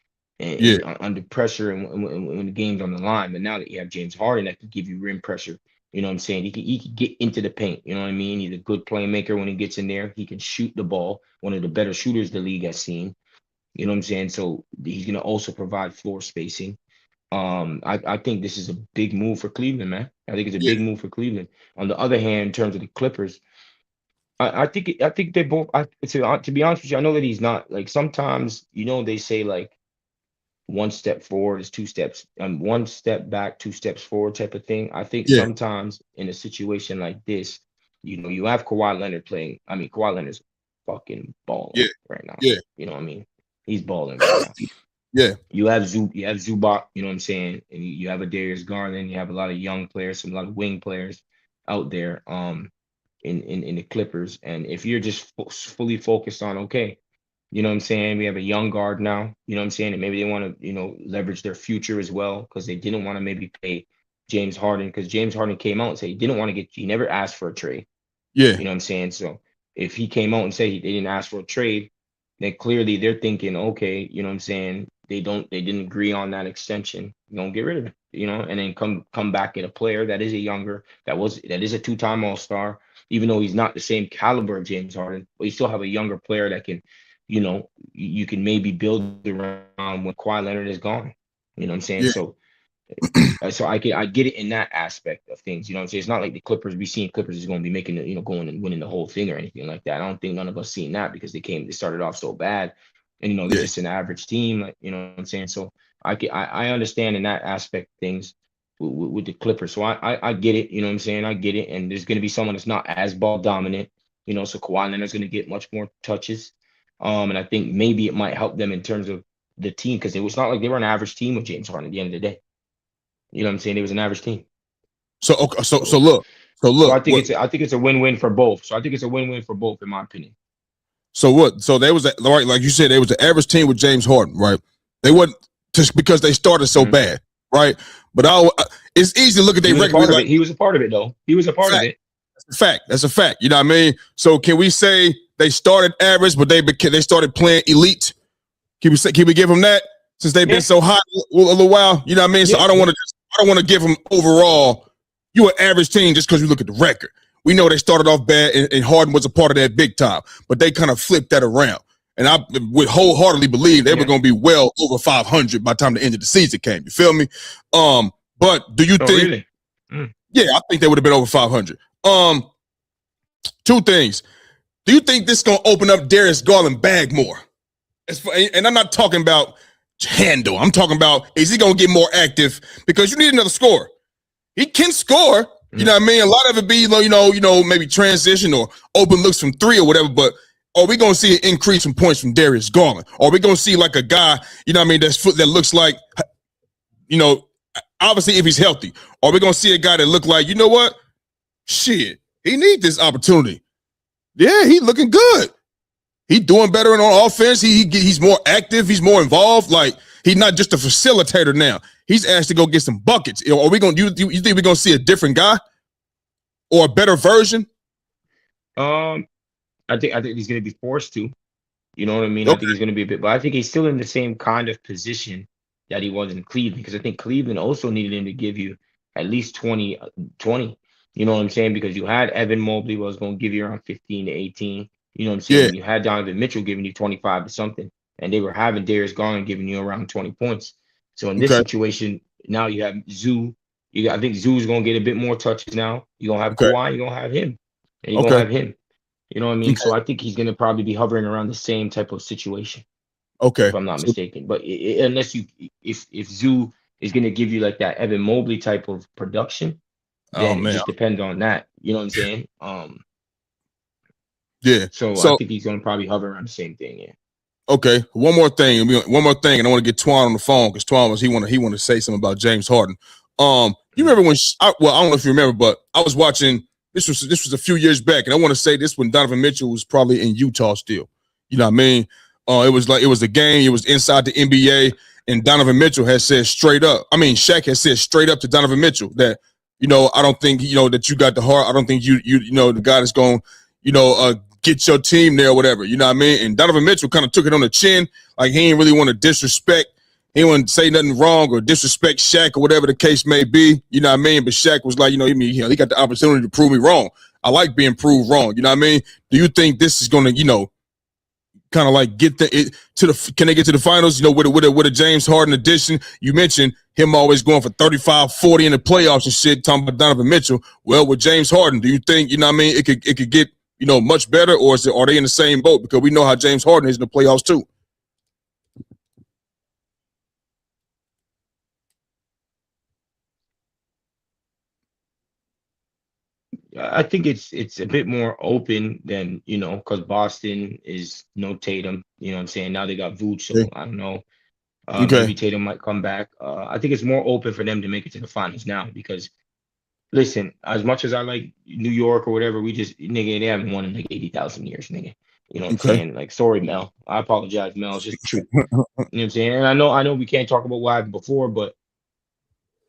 and under pressure and when the game's on the line. But now that you have James Harden that can give you rim pressure. You know what I'm saying? He can get into the paint. You know what I mean? He's a good playmaker when he gets in there. He can shoot the ball. One of the better shooters the league has seen. You know what I'm saying? So he's going to also provide floor spacing. I think this is a big move for Cleveland, man. I think it's a big move for Cleveland. On the other hand, in terms of the Clippers, I think they both. To be honest with you, I know that he's not like sometimes. They say like, 1 step forward is 2 steps, 1 step back, 2 steps forward type of thing. I think sometimes in a situation like this, you have Kawhi Leonard playing. I mean, Kawhi Leonard's fucking balling right now. Yeah. You know what I mean? He's balling right now. You have Zubac, you know what I'm saying? And you have a Darius Garland. You have a lot of young players, a lot of wing players out there in the Clippers. And if you're just fully focused on, okay, you know what I'm saying? We have a young guard now, you know what I'm saying? And maybe they want to, leverage their future as well, because they didn't want to maybe pay James Harden, because James Harden came out and said he never asked for a trade. Yeah. You know what I'm saying? So if he came out and said they didn't ask for a trade, then clearly they're thinking, okay, you know what I'm saying? They didn't agree on that extension. Don't get rid of it, and then come back at a player that is that is a 2-time All-Star, even though he's not the same caliber of James Harden, but you still have a younger player that can, you can maybe build around when Kawhi Leonard is gone. You know what I'm saying? So I get it in that aspect of things. You know what I'm saying? It's not like the Clippers, we seen Clippers is going to be making going and winning the whole thing or anything like that. I don't think none of us seen that, because they started off so bad, and they're just an average team. Like, you know what I'm saying? So I understand in that aspect things with the Clippers. So I get it. You know what I'm saying? I get it. And there's going to be someone that's not as ball dominant. So Kawhi Leonard's going to get much more touches. And I think maybe it might help them in terms of the team, because it was not like they were an average team with James Harden at the end of the day. You know what I'm saying? It was an average team. So look. So I think it's a win-win for both. So I think it's a win-win for both, in my opinion. So what? So they was like you said, they was the average team with James Harden, right? They wasn't just because they started so bad, right? But it's easy to look at their record. He was a part of it, though. He was a part of it. That's a fact. You know what I mean? So can we say they started average, but they started playing elite? Can we give them that since they've been so hot a little while? You know what I mean? So I don't want to give them overall. You an average team just because you look at the record. We know they started off bad, and Harden was a part of that big time, but they kind of flipped that around. And I would wholeheartedly believe they were going to be well over 500 by the time the end of the season came. You feel me? But do you think? Really? Yeah, I think they would have been over 500. Two things. Do you think this is going to open up Darius Garland bag more? And I'm not talking about handle. I'm talking about, is he going to get more active? Because you need another scorer. He can score. You know what I mean? A lot of it be, you know, maybe transition or open looks from three or whatever. But are we going to see an increase in points from Darius Garland? Or are we going to see like a guy, you know what I mean, that looks like, you know, obviously if he's healthy. Are we going to see a guy that look like, you know what? Shit, he needs this opportunity. Yeah, he looking good. He doing better on offense. He's more active. He's more involved. Like, he's not just a facilitator now. He's asked to go get some buckets. Are we going? You think we're going to see a different guy or a better version? I think he's going to be forced to. You know what I mean? Okay. I think he's going to be a bit, but I think he's still in the same kind of position that he was in Cleveland, because I think Cleveland also needed him to give you at least 20. You know what I'm saying? Because you had Evan Mobley was going to give you around 15 to 18. You know what I'm saying? Yeah. You had Donovan Mitchell giving you 25 to something, and they were having Darius Garland giving you around 20 points. So in this situation, now you have Zoo. I think Zoo's going to get a bit more touches now. You're going to have Kawhi, you're going to have him. And you're going to have him. You know what I mean? So I think he's going to probably be hovering around the same type of situation. Okay. If I'm not mistaken. But unless if Zoo is going to give you like that Evan Mobley type of production, then it just depends on that. You know what I'm saying? Yeah. So I think he's going to probably hover around the same thing. Yeah. Okay. One more thing, and I want to get Twan on the phone because Twan he want to say something about James Harden. You remember when? I don't know if you remember, but I was watching. This was a few years back, and I want to say this when Donovan Mitchell was probably in Utah still. You know what I mean? It was a game. It was inside the NBA, and Donovan Mitchell had said straight up. I mean, Shaq had said straight up to Donovan Mitchell that, you know, I don't think, you know, that you got the heart. I don't think you know, the guy that's going, you know, get your team there or whatever. You know what I mean? And Donovan Mitchell kind of took it on the chin. Like, he didn't really want to disrespect. He didn't want to say nothing wrong or disrespect Shaq or whatever the case may be. You know what I mean? But Shaq was like, you know, he got the opportunity to prove me wrong. I like being proved wrong. You know what I mean? Do you think this is going to, you know, kind of like can they get to the finals, you know, with a James Harden addition? You mentioned him always going for 35, 40 in the playoffs and shit, talking about Donovan Mitchell. Well, with James Harden, do you think, you know what I mean, it could get, you know, much better, or are they in the same boat? Because we know how James Harden is in the playoffs too. I think it's a bit more open than, you know, because Boston is no Tatum. You know what I'm saying? Now they got Vooch, so I don't know. Maybe Tatum might come back. I think it's more open for them to make it to the finals now because, listen, as much as I like New York or whatever, they haven't won in like 80,000 years, nigga. You know what I'm saying? Like, sorry, Mel. I apologize, Mel. It's just the truth. You know what I'm saying? And I know we can't talk about what happened before, but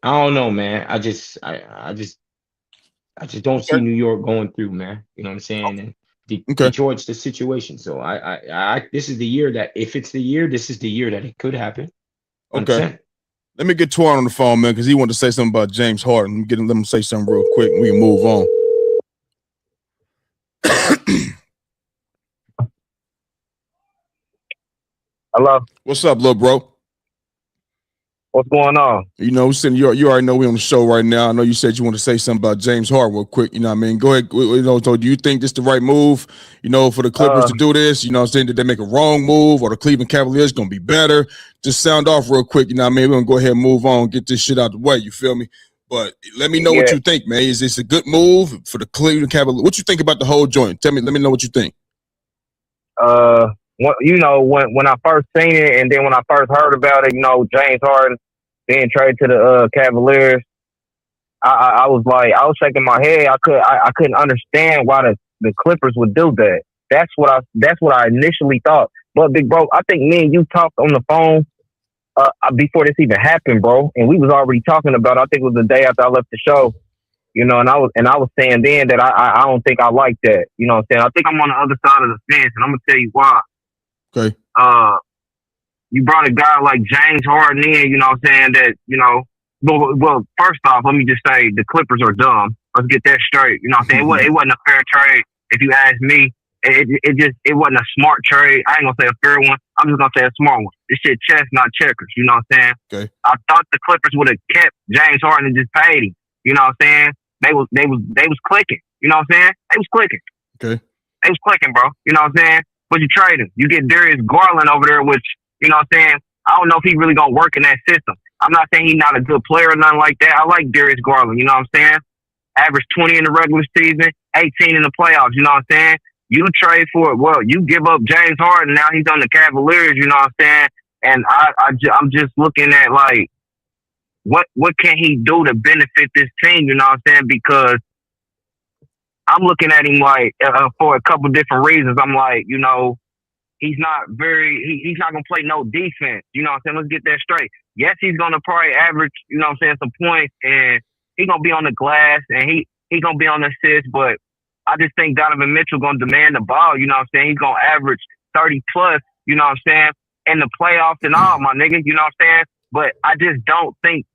I don't know, man. I just don't see New York going through, man. You know what I'm saying? And Detroit's the situation. So this is the year that, if it's the year, this is the year that it could happen. 100%. Okay. Let me get Twan on the phone, man, because he wanted to say something about James Harden. Let him say something real quick and we can move on. Hello. What's up, little bro? What's going on? You know, you already know we on the show right now. I know you said you want to say something about James Harden real quick. You know what I mean? Go ahead. You know, so do you think this is the right move, you know, for the Clippers to do this? You know what I'm saying? Did they make a wrong move, or the Cleveland Cavaliers going to be better? Just sound off real quick. You know what I mean? We're going to go ahead and move on, get this shit out the way. You feel me? But let me know what you think, man. Is this a good move for the Cleveland Cavaliers? What you think about the whole joint? Let me know what you think. You know, when I first seen it, and then when I first heard about it, you know, James Harden being traded to the Cavaliers, I was shaking my head. I couldn't understand why the Clippers would do that. That's what I initially thought. But big bro, I think me and you talked on the phone before this even happened, bro. And we was already talking about. I think it was the day after I left the show. You know, and I was saying then that I don't think I like that. You know what I'm saying? I think I'm on the other side of the fence, and I'm gonna tell you why. Okay. You brought a guy like James Harden in, you know what I'm saying, that, you know, well, first off, let me just say the Clippers are dumb. Let's get that straight. You know what I'm saying? It wasn't a fair trade, if you ask me. It wasn't a smart trade. I ain't gonna say a fair one. I'm just gonna say a smart one. This shit chess, not checkers. You know what I'm saying? Okay. I thought the Clippers would have kept James Harden and just paid him. You know what I'm saying? They was clicking. You know what I'm saying? They was clicking. Okay. They was clicking, bro. You know what I'm saying? But you trade him. You get Darius Garland over there, which, you know what I'm saying? I don't know if he really gonna work in that system. I'm not saying he's not a good player or nothing like that. I like Darius Garland. You know what I'm saying? Average 20 in the regular season, 18 in the playoffs. You know what I'm saying? You trade for it. Well, you give up James Harden. Now he's on the Cavaliers. You know what I'm saying? And I'm just looking at, like, what can he do to benefit this team? You know what I'm saying? Because I'm looking at him like for a couple different reasons. I'm like, you know, he's not gonna play no defense. You know what I'm saying? Let's get that straight. Yes, he's gonna probably average, you know what I'm saying, some points, and he's gonna be on the glass, and he gonna be on the assist, but I just think Donovan Mitchell gonna demand the ball, you know what I'm saying? He's gonna average 30 plus, you know what I'm saying, in the playoffs and all, my nigga, you know what I'm saying? But I just don't think,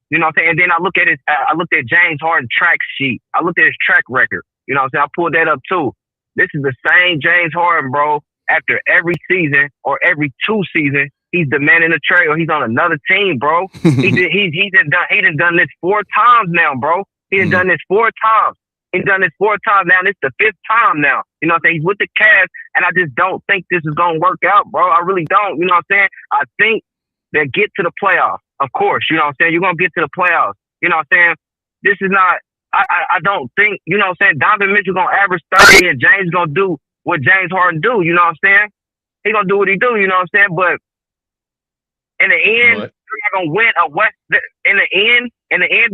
you know what I'm saying? And then I looked at James Harden's track sheet. I looked at his track record. You know what I'm saying? I pulled that up too. This is the same James Harden, bro. After every season or every 2 seasons, he's demanding a trade or he's on another team, bro. He done done this 4 times now, bro. He done this 4 times. He's done this 4 times now. This is the 5th time now. You know what I'm saying? He's with the Cavs, and I just don't think this is gonna work out, bro. I really don't. You know what I'm saying? I think they get to the playoffs. Of course, you know what I'm saying? You're gonna get to the playoffs. You know what I'm saying? This is not. I don't think, you know what I'm saying, Donovan Mitchell gonna average 30 and James gonna do what James Harden do, you know what I'm saying? He gonna do what he do, you know what I'm saying? But in the end, they're not gonna win a West. In the end,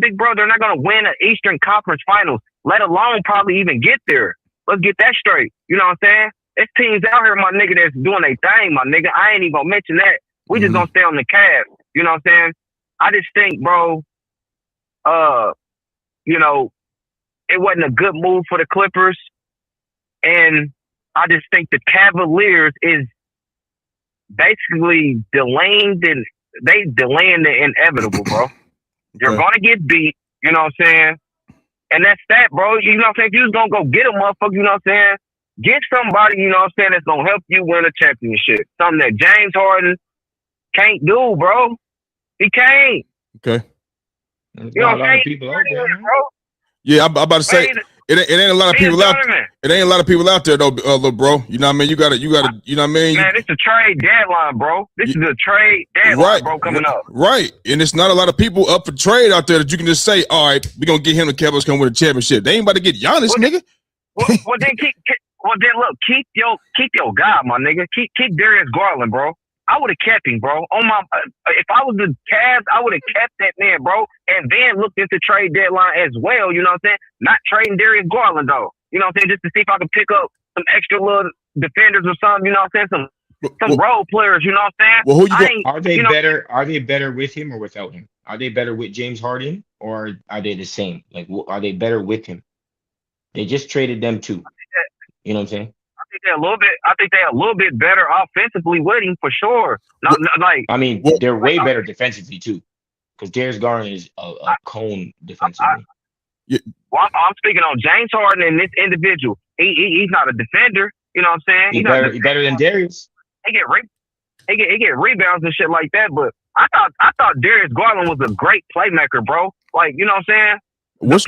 big bro, they're not gonna win an Eastern Conference Finals, let alone probably even get there. Let's get that straight. You know what I'm saying? There's teams out here, my nigga, that's doing their thing, my nigga. I ain't even gonna mention that. We just gonna stay on the Cavs. You know what I'm saying? I just think, bro, you know, it wasn't a good move for the Clippers. And I just think the Cavaliers is basically delaying the inevitable, bro. You're going to get beat, you know what I'm saying? And that's that, bro. You know what I'm saying? If you was going to go get a motherfucker, you know what I'm saying? Get somebody, you know what I'm saying, that's going to help you win a championship. Something that James Harden can't do, bro. He can't. Okay. There's You know not what a I'm lot of saying? people out there, man. Bro. Yeah, I'm about to say it ain't a lot of people out. It ain't a lot of people out there though, little bro. You know what I mean? You gotta. You know what I mean? Man, it's a trade deadline, bro. This is a trade deadline, bro, coming up. Right, and it's not a lot of people up for trade out there that you can just say, all right, we're gonna get him. The Cavaliers come win a championship. They ain't about to get Giannis, nigga. Well, then look, keep your guy, my nigga. Keep Darius Garland, bro. I would have kept him, bro. If I was the Cavs, I would have kept that man, bro, and then looked into trade deadline as well. You know what I'm saying? Not trading Darius Garland though. You know what I'm saying? Just to see if I could pick up some extra little defenders or something. You know what I'm saying? Some role players. You know what I'm saying? Well, who you Are they better? Are they better with him or without him? Are they better with James Harden or are they the same? Like, are they better with him? They just traded them too. You know what I'm saying? I think they're a little bit better offensively with him for sure. I mean, they're way better defensively too, because Darius Garland is a cone defensively. Well, I'm speaking on James Harden and this individual. He's not a defender. You know what I'm saying? He's better than Darius. He get rebounds and shit like that. But I thought Darius Garland was a great playmaker, bro. Like, you know what I'm saying?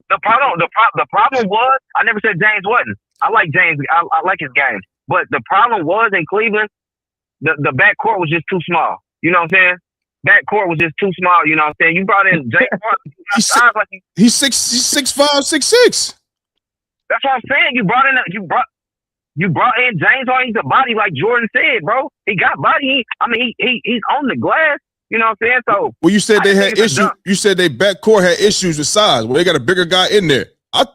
The problem was I never said James wasn't. I like James. I like his game. But the problem was in Cleveland, the backcourt was just too small. You know what I'm saying? Backcourt was just too small. You know what I'm saying? You brought in James Harden. He's 6'5", 6'6". That's what I'm saying. You brought in James Harden. He's a body like Jordan said, bro. He got body. He's on the glass. You know what I'm saying? So well, you said they had issues. You said they backcourt had issues with size. Well, they got a bigger guy in there. I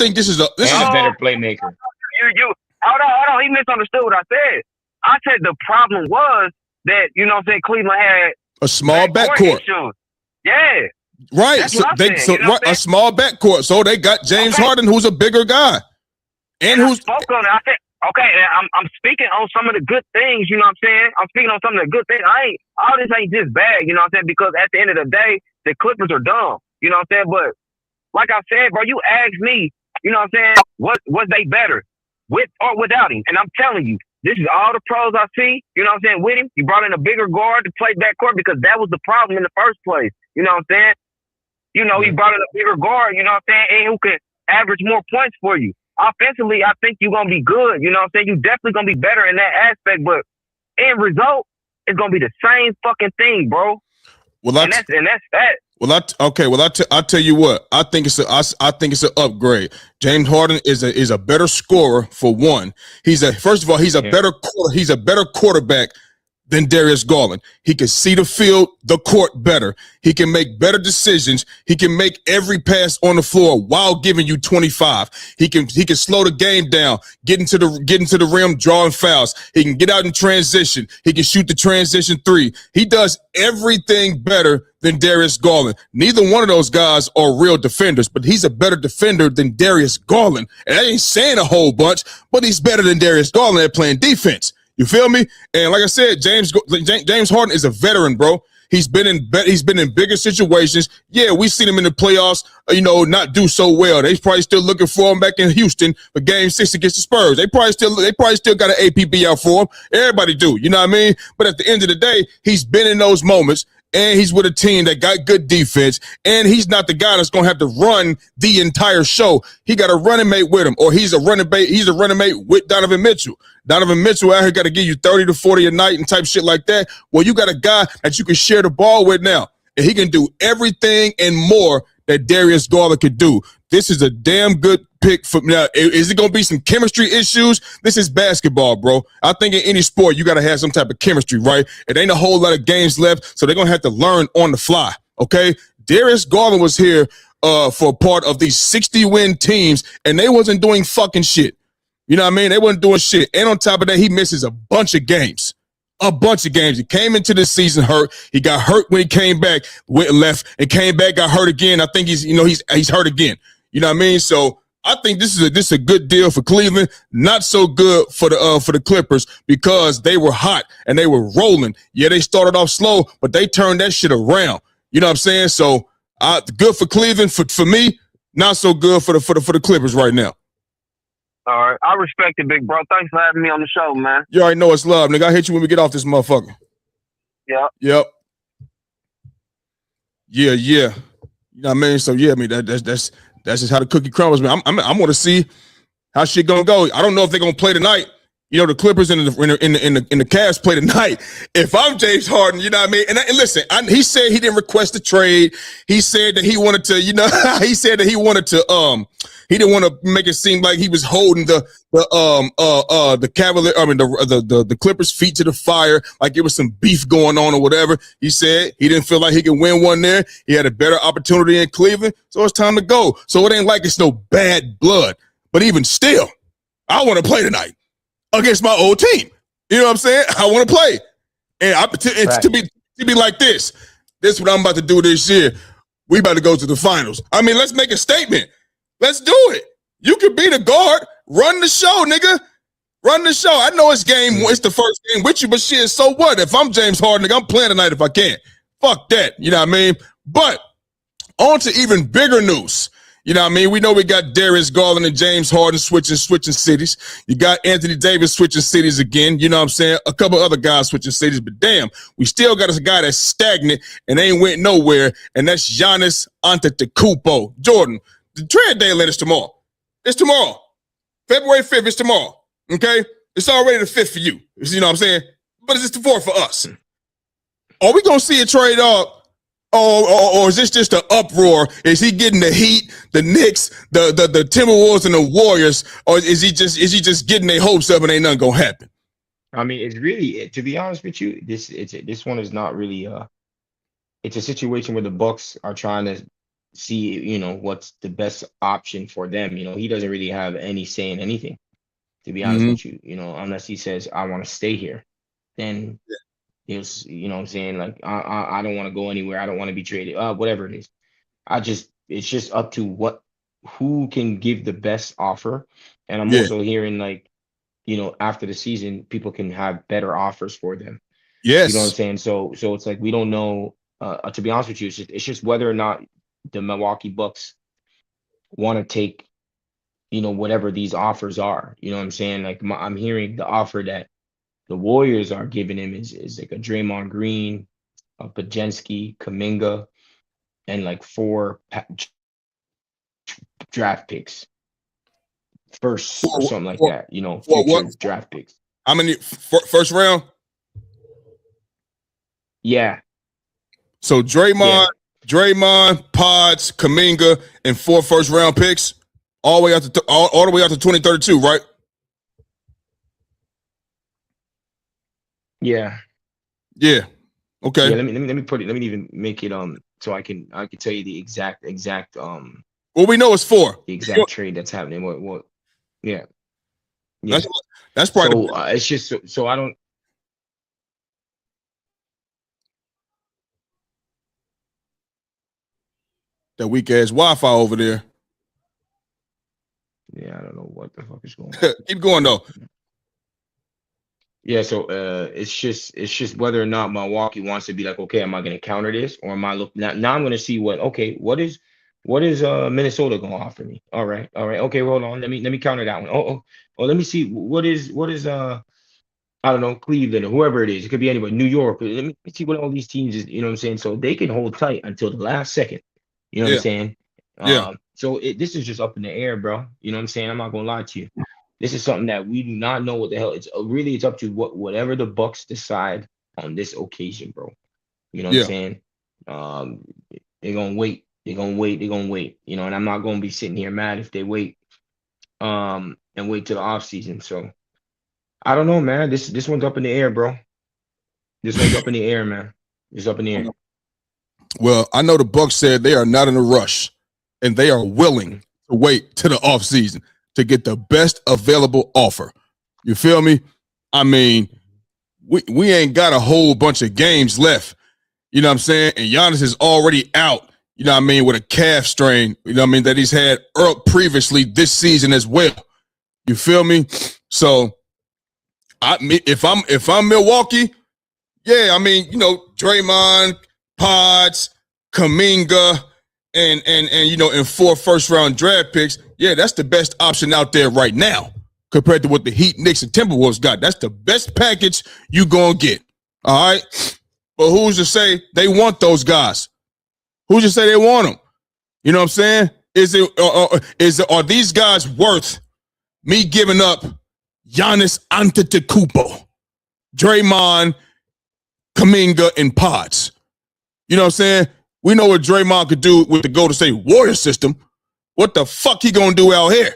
think this is a better playmaker. Hold on. He misunderstood what I said. I said the problem was that, you know what I'm saying, Cleveland had a small backcourt. issues. Yeah. Right. That's what I'm saying, you know what I'm a small backcourt. So they got James Harden, who's a bigger guy. And I spoke on it. I said, okay, I'm speaking on some of the good things, you know what I'm saying? I'm speaking on some of the good things. All this ain't just bad, you know what I'm saying? Because at the end of the day, the Clippers are dumb, you know what I'm saying? But like I said, bro, you asked me, you know what I'm saying, was they better with or without him? And I'm telling you, this is all the pros I see, you know what I'm saying, with him. He brought in a bigger guard to play backcourt because that was the problem in the first place, you know what I'm saying? You know, he brought in a bigger guard, you know what I'm saying, and who can average more points for you. Offensively, I think you're going to be good, you know what I'm saying? You're definitely going to be better in that aspect, but end result, it's going to be the same fucking thing, bro. Well, that's that. Well, I'll tell you what. I think it's an upgrade. James Harden is a better scorer for one. He's a better quarterback than Darius Garland. He can see the field, the court better. He can make better decisions. He can make every pass on the floor while giving you 25. He can slow the game down, get into the rim, drawing fouls. He can get out in transition. He can shoot the transition three. He does everything better than Darius Garland. Neither one of those guys are real defenders, but he's a better defender than Darius Garland. And I ain't saying a whole bunch, but he's better than Darius Garland at playing defense. You feel me? And like I said, James Harden is a veteran, bro. He's been in bigger situations. Yeah, we've seen him in the playoffs, not do so well. They probably still looking for him back in Houston for Game 6 against the Spurs. They probably still got an APB out for him. Everybody do, you know what I mean? But at the end of the day, he's been in those moments. And he's with a team that got good defense, and he's not the guy that's gonna have to run the entire show. He got a running mate with him, or he's a running mate with Donovan Mitchell. Donovan Mitchell out here got to give you 30 to 40 a night and type shit like that. Well, you got a guy that you can share the ball with now, and he can do everything and more that Darius Garland could do. This is a damn good pick for now. Is it going to be some chemistry issues? This is basketball, bro. I think in any sport, you got to have some type of chemistry, right? It ain't a whole lot of games left, so they're going to have to learn on the fly, okay? Darius Garland was here for part of these 60-win teams, and they wasn't doing fucking shit. You know what I mean? They wasn't doing shit. And on top of that, he misses a bunch of games. He came into the season hurt. He got hurt when he came back, went left, and came back, got hurt again. I think he's hurt again. You know what I mean? So I think this is a good deal for Cleveland. Not so good for the Clippers because they were hot and they were rolling. Yeah, they started off slow, but they turned that shit around. You know what I'm saying? So good for Cleveland. For me, not so good for the Clippers right now. All right. I respect it, big bro. Thanks for having me on the show, man. You already know it's love, nigga. I hit you when we get off this motherfucker. Yep. Yeah. You know what I mean? So yeah, I mean that's just how the cookie crumbles, man. I'm going to see how shit gonna go. I don't know if they're gonna play tonight. You know, the Clippers and the Cavs play tonight. If I'm James Harden, you know what I mean? And listen, he said he didn't request a trade. He said that he wanted to, he said that he didn't want to make it seem like he was holding the Clippers' feet to the fire, like it was some beef going on or whatever. He said he didn't feel like he could win one there. He had a better opportunity in Cleveland, so it's time to go. So it ain't like it's no bad blood. But even still, I want to play tonight against my old team. You know what I'm saying? I want to play. And to be like this. This is what I'm about to do this year. We about to go to the finals. I mean, let's make a statement. Let's do it. You could be the guard. Run the show, nigga. Run the show. I know it's the first game with you, but shit, so what? If I'm James Harden, nigga, I'm playing tonight if I can. Fuck that. You know what I mean? But on to even bigger news. You know what I mean? We know we got Darius Garland and James Harden switching cities. You got Anthony Davis switching cities again. You know what I'm saying? A couple other guys switching cities, but damn, we still got a guy that's stagnant and ain't went nowhere, and that's Giannis Antetokounmpo. Jordan, the trade deadline is tomorrow. It's tomorrow. February 5th is tomorrow. Okay? It's already the 5th for you. You know what I'm saying? But it's the 4th for us. Are we going to see a trade up? Or is this just an uproar? Is he getting the Heat, the Knicks, the Timberwolves, and the Warriors, or is he just getting their hopes up and ain't nothing gonna happen? I mean, it's really, to be honest with you, this one is not really it's a situation where the Bucks are trying to see, what's the best option for them. He doesn't really have any say in anything, to be honest with you. Unless he says I want to stay here, then It's, you know what I'm saying? Like, I don't want to go anywhere. I don't want to be traded. Whatever it is. It's just up to who can give the best offer. And I'm Yeah. also hearing, like, after the season, people can have better offers for them. You know what I'm Yes. saying? So it's like, we don't know. To be honest with you, it's just whether or not the Milwaukee Bucks want to take, whatever these offers are. You know what I'm saying? Like, I'm hearing the offer that the Warriors are giving him is like a Draymond Green, a Pajensky, Kuminga, and like 4 draft picks, first or For, something like for, that. for Future what? draft picks. How many first round? Yeah, So yeah, Draymond, Pods, Kaminga, and 4 first round picks, all the way out to all the way out to 2032, right? yeah, Yeah. Okay. yeah. Let me put it. Let me even make it so I can tell you the Well, we know it's 4. exact trade that's happening. What? Yeah, That's yeah. that's probably So it's just so I don't. that weak ass Wi-Fi over there. Yeah, I don't know what the fuck is going on. Keep going though. Yeah, so it's just whether or not Milwaukee wants to be like, okay, am I going to counter this, or am I look now I'm going to see what is Minnesota going to offer me? All right, okay, hold on, let me counter that one. Oh, let me see what is I don't know, Cleveland or whoever it is. It could be anybody, New York. Let me see what all these teams is. You know what I'm saying? So they can hold tight until the last second. You know what I'm Yeah. saying? Yeah. So this is just up in the air, bro. You know what I'm saying? I'm not gonna lie to you. This is something that we do not know what the hell. It's up to whatever the Bucks decide on this occasion, bro. You know what I'm Yeah. saying? Um, they're gonna wait. They're gonna wait. They're gonna wait. And I'm not gonna be sitting here mad if they wait. And wait till the off season. So I don't know, man. This one's up in the air, bro. This one's up in the air, man. It's up in the air. Well, I know the Bucks said they are not in a rush and they are willing to wait to the offseason to get the best available offer. You feel me? I mean, we ain't got a whole bunch of games left. You know what I'm saying? And Giannis is already out, you know what I mean, with a calf strain, you know what I mean, that he's had previously this season as well. You feel me? So if I'm Milwaukee, yeah, I mean, Draymond, Pods, Kuminga, and and 4 first round draft picks. Yeah, that's the best option out there right now compared to what the Heat, Knicks, and Timberwolves got. That's the best package you gonna get. All right, but who's to say they want those guys? Who's to say they want them? You know what I'm saying? Are these guys worth me giving up Giannis Antetokounmpo, Draymond, Kuminga, and Pods? You know what I'm saying? We know what Draymond could do with the Golden State Warrior system. What the fuck he gonna do out here?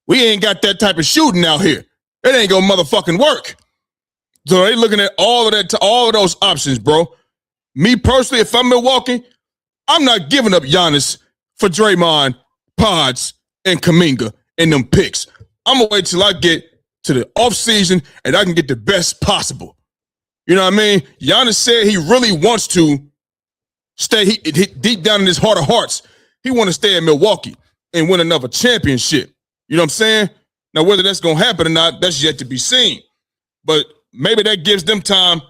We ain't got that type of shooting out here. It ain't gonna motherfucking work. So they looking at all of those options, bro. Me personally, if I'm Milwaukee, I'm not giving up Giannis for Draymond, Pods, and Kuminga and them picks. I'm gonna wait till I get to the offseason and I can get the best possible. You know what I mean? Giannis said he really wants to stay. He deep down in his heart of hearts, he want to stay in Milwaukee and win another championship. You know what I'm saying? Now, whether that's going to happen or not, that's yet to be seen. But maybe that gives them time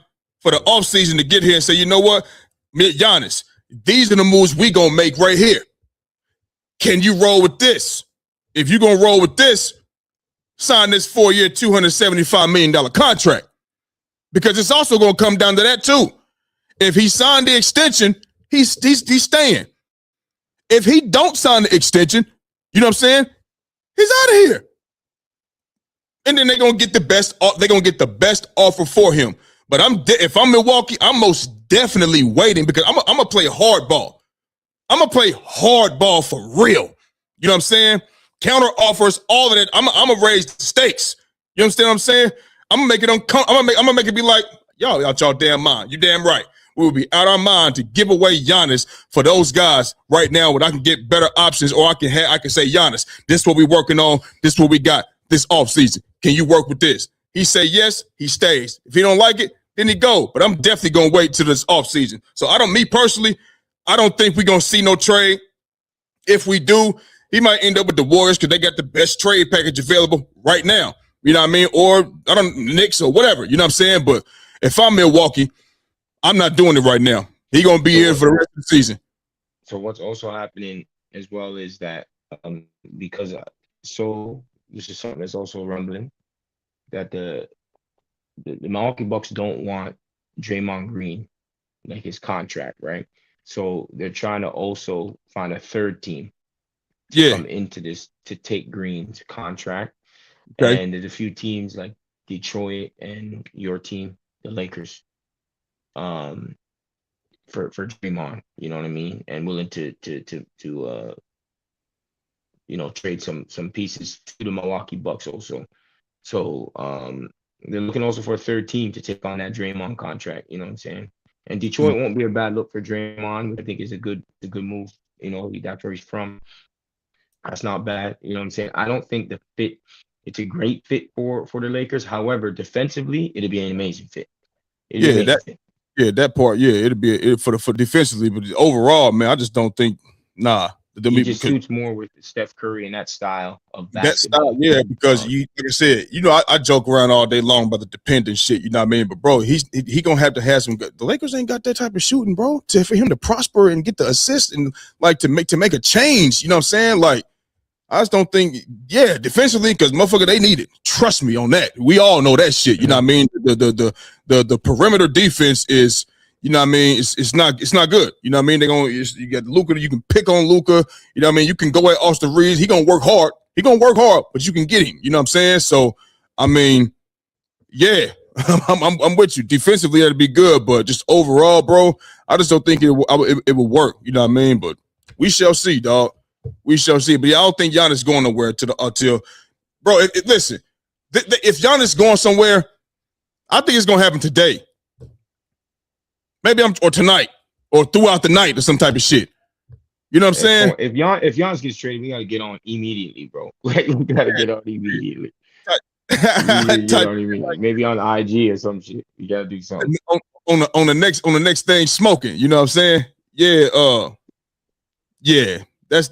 for the offseason to get here and say, you know what, Giannis, these are the moves we going to make right here. Can you roll with this? If you're going to roll with this, sign this 4-year, $275 million contract. Because it's also going to come down to that too. If he signed the extension, he's staying. If he don't sign the extension, you know what I'm saying? He's out of here. And then they're gonna get the best. They're gonna get the best offer for him. But if I'm Milwaukee, I'm most definitely waiting because I'm gonna play hardball. I'm gonna play hardball for real. You know what I'm saying? Counter offers, all of that. I'm gonna raise the stakes. You understand what I'm saying? I'm gonna make it I'm gonna make it be like, y'all out y'all damn mind. You damn right. We will be out our mind to give away Giannis for those guys right now when I can get better options, or I can say, Giannis, this is what we're working on. This is what we got this offseason. Can you work with this? He say yes, he stays. If he don't like it, then he go. But I'm definitely gonna wait till this offseason. So me personally, I don't think we're gonna see no trade. If we do, he might end up with the Warriors because they got the best trade package available right now. You know what I mean? Or Knicks or whatever. You know what I'm saying? But if I'm Milwaukee, I'm not doing it right now. He gonna be here for the rest of the season. So what's also happening as well is that because this is something that's also rumbling that the Milwaukee Bucks don't want Draymond Green, like his contract, right? So they're trying to also find a third team to come into this to take Green's contract. Okay. And there's a few teams like Detroit and your team, the Lakers, for Draymond, you know what I mean, and willing to trade some pieces to the Milwaukee Bucks also. So they're looking also for a third team to take on that Draymond contract, you know what I'm saying? And Detroit won't be a bad look for Draymond. I think it's a good move. You know, that's where he's from. That's not bad. You know what I'm saying? I don't think it's a great fit for the Lakers. However, defensively, it'll be an amazing fit. That part, it'll be for defensively, but overall, man, I just don't think. It just suits more with Steph Curry and that style of basketball. That style, because like I said, I joke around all day long about the dependent shit, you know what I mean? But bro, he gonna have some. The Lakers ain't got that type of shooting, bro. For him to prosper and get the assist and like to make a change, you know what I'm saying? Like, I just don't think, defensively, because motherfucker, they need it. Trust me on that. We all know that shit. You know what I mean? The perimeter defense is. You know what I mean? It's not good. You know what I mean? You got Luka, you can pick on Luka. You know what I mean? You can go at Austin Reeves. He gonna work hard, but you can get him. You know what I'm saying? So, I mean, I'm with you. Defensively, that'd be good, but just overall, bro, I just don't think it will work. You know what I mean? But we shall see, dog. We shall see. But I don't think Giannis is going nowhere until, bro. Listen, if Giannis is going somewhere, I think it's gonna happen today. Maybe or tonight or throughout the night or some type of shit. You know what I'm saying? If Giannis gets traded, we gotta get on immediately, bro. Like, we gotta get on immediately. Maybe on IG or some shit. You gotta do something. On the next thing, smoking. You know what I'm saying? That's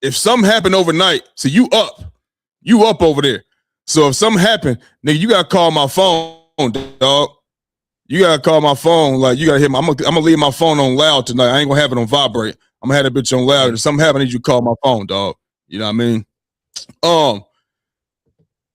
if something happened overnight, so you up over there. So if something happened, nigga, you gotta call my phone, dog. You gotta call my phone. Like, you gotta hit I'm gonna leave my phone on loud tonight. I ain't gonna have it on vibrate. I'm gonna have that bitch on loud. If something happen, I need you to call my phone, dog. You know what I mean?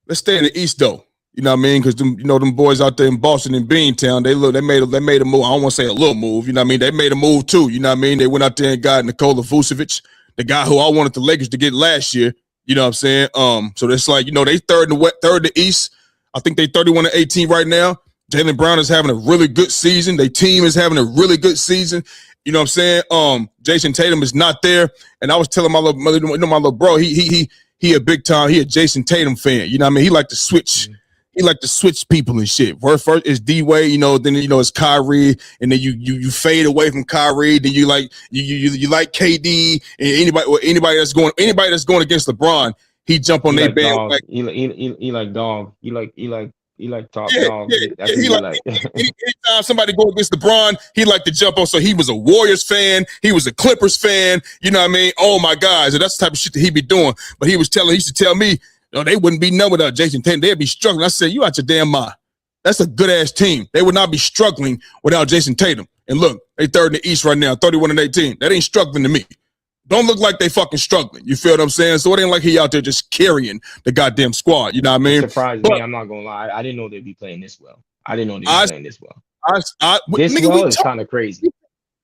Let's stay in the East though. You know what I mean? Because them boys out there in Boston and Beantown, they made a move. I don't want to say a little move. You know what I mean? They made a move too. You know what I mean? They went out there and got Nikola Vucevic, the guy who I wanted the Lakers to get last year. You know what I'm saying? So it's like, they third in the East. I think they 31-18 right now. Jaylen Brown is having a really good season. Their team is having a really good season. You know what I'm saying? Jason Tatum is not there. And I was telling my little bro, he a big time, he a Jason Tatum fan. You know what I mean? He like to switch. He like to switch people and shit. First is D-Wade, then it's Kyrie, and then you fade away from Kyrie. Then you like KD and anybody that's going against LeBron, he jump on their band. He like dog. He like top dog. He like anytime somebody go against LeBron, he like to jump on. So he was a Warriors fan, he was a Clippers fan. You know what I mean? Oh my God, so that's the type of shit that he be doing. But he used to tell me, they wouldn't be none without Jason Tatum. They'd be struggling. I said, you out your damn mind. That's a good ass team. They would not be struggling without Jason Tatum. And look, they third in the East right now, 31-18. That ain't struggling to me. Don't look like they fucking struggling. You feel what I'm saying? So it ain't like he out there just carrying the goddamn squad. You know what I mean? It surprised me. I'm not gonna lie. I didn't know they'd be playing this well. I didn't know they'd be playing this well. Is kind of crazy.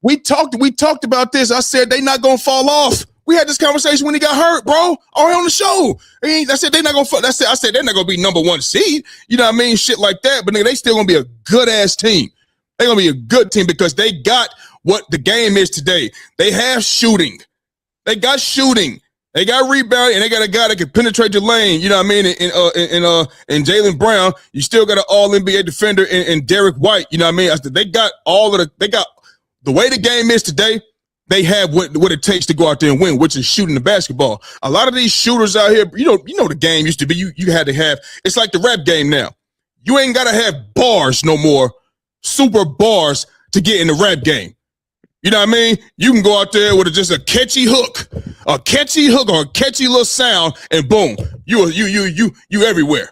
We talked about this. I said they not gonna fall off. We had this conversation when he got hurt, bro. On the show. I said they're not gonna. I said they're not gonna be number one seed. You know what I mean? Shit like that. But nigga, they still gonna be a good ass team. They're gonna be a good team because they got what the game is today. They have shooting. They got shooting. They got rebounding, and they got a guy that can penetrate the lane. You know what I mean? And Jaylen Brown, you still got an All NBA defender in Derek White. You know what I mean? They got the way the game is today. They have what it takes to go out there and win, which is shooting the basketball. A lot of these shooters out here, you know the game used to be. You had to have. It's like the rap game now. You ain't gotta have bars no more, super bars to get in the rap game. You know what I mean? You can go out there with just a catchy hook or a catchy little sound, and boom, you everywhere.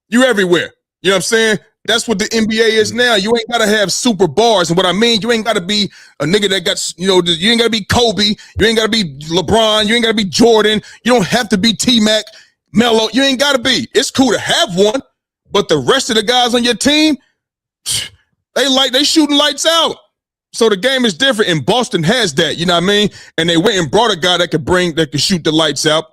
You everywhere. You know what I'm saying? That's what the NBA is now. You ain't gotta have super bars, and what I mean, you ain't gotta be a nigga that got, you ain't gotta be Kobe, you ain't gotta be LeBron, you ain't gotta be Jordan, you don't have to be T-Mac, Melo. You ain't gotta be. It's cool to have one, but the rest of the guys on your team, they shooting lights out. So the game is different, and Boston has that, you know what I mean? And they went and brought a guy that could shoot the lights out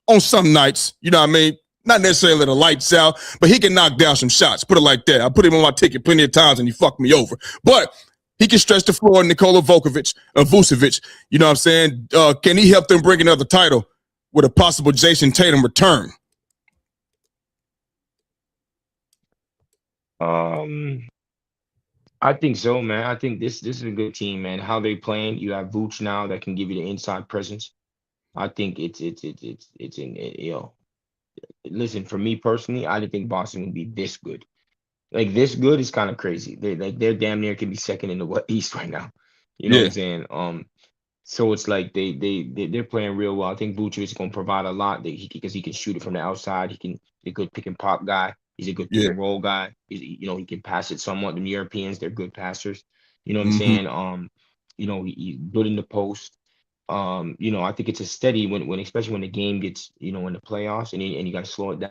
on some nights, you know what I mean? Not necessarily the lights out, but he can knock down some shots. Put it like that. I put him on my ticket plenty of times, and he fucked me over. But he can stretch the floor. Nikola Vucevic, you know what I'm saying? Can he help them bring another title with a possible Jason Tatum return? I think so, man. I think this is a good team, man. How they playing? You have Vooch now that can give you the inside presence. I think it's listen, for me personally, I didn't think Boston would be this good. Like this good is kind of crazy. They're damn near can be second in the East right now. You know what I'm saying? So it's like they're playing real well. I think Vucevic is going to provide a lot because he can shoot it from the outside. He's a good pick and pop guy. He's a good pick and roll guy. He can pass it somewhat. The Europeans, they're good passers. You know what I'm saying? He's good in the post. I think it's a steady when especially when the game gets, in the playoffs and you got to slow it down.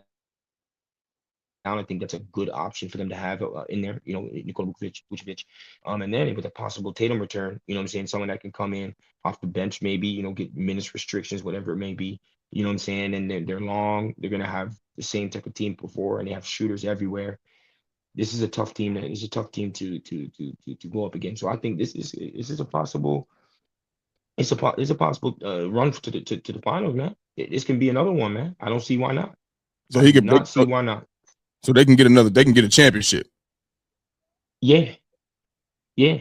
I think that's a good option for them to have in there, Nikola Vucevic. And then with a possible Tatum return, you know what I'm saying? Someone that can come in off the bench, maybe, get minutes restrictions, whatever it may be. You know what I'm saying? And they're long. They're going to have the same type of team before, and they have shooters everywhere. This is a tough team. It's a tough team to go up against. So I think this is a possible. It's a possible run to the finals, man. This can be another one, man. I don't see why not. So he can see why not. So they can get a championship. Yeah. Yeah.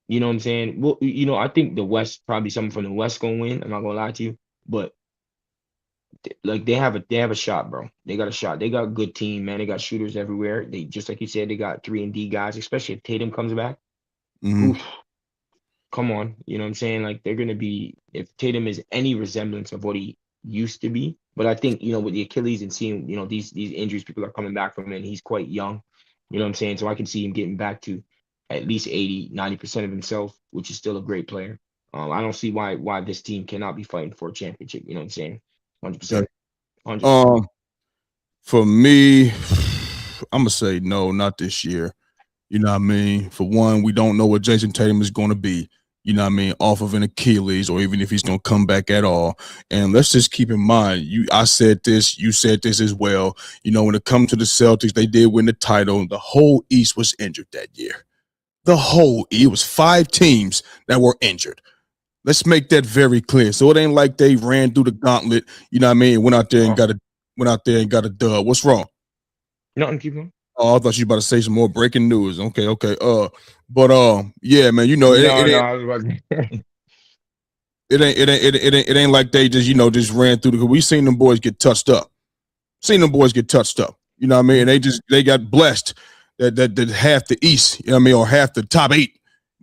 You know what I'm saying? Well, I think the West, probably someone from the West gonna win. I'm not gonna lie to you, but like they have a shot, bro. They got a shot. They got a good team, man. They got shooters everywhere. They, just like you said, they got 3-and-D guys, especially if Tatum comes back. Oof. Come on. You know what I'm saying? Like they're gonna be, if Tatum is any resemblance of what he used to be. But I think, with the Achilles and seeing, these injuries people are coming back from, and he's quite young. You know what I'm saying? So I can see him getting back to at least 80-90% of himself, which is still a great player. I don't see why this team cannot be fighting for a championship. You know what I'm saying? 100%. 100%. For me, I'm gonna say no, not this year. You know what I mean? For one, we don't know what Jason Tatum is going to be. You know what I mean, off of an Achilles, or even if he's going to come back at all. And let's just keep in mind, I said this, you said this as well. When it comes to the Celtics, they did win the title. The whole East was injured that year. It was 5 teams that were injured. Let's make that very clear. So it ain't like they ran through the gauntlet, you know what I mean, went out there and got a dub. What's wrong? Nothing, keep going. Oh, I thought you were about to say some more breaking news. Okay. Yeah, man. It ain't like they just ran through the. We seen them boys get touched up. You know what I mean? And they got blessed that half the East, you know what I mean, or half the top 8,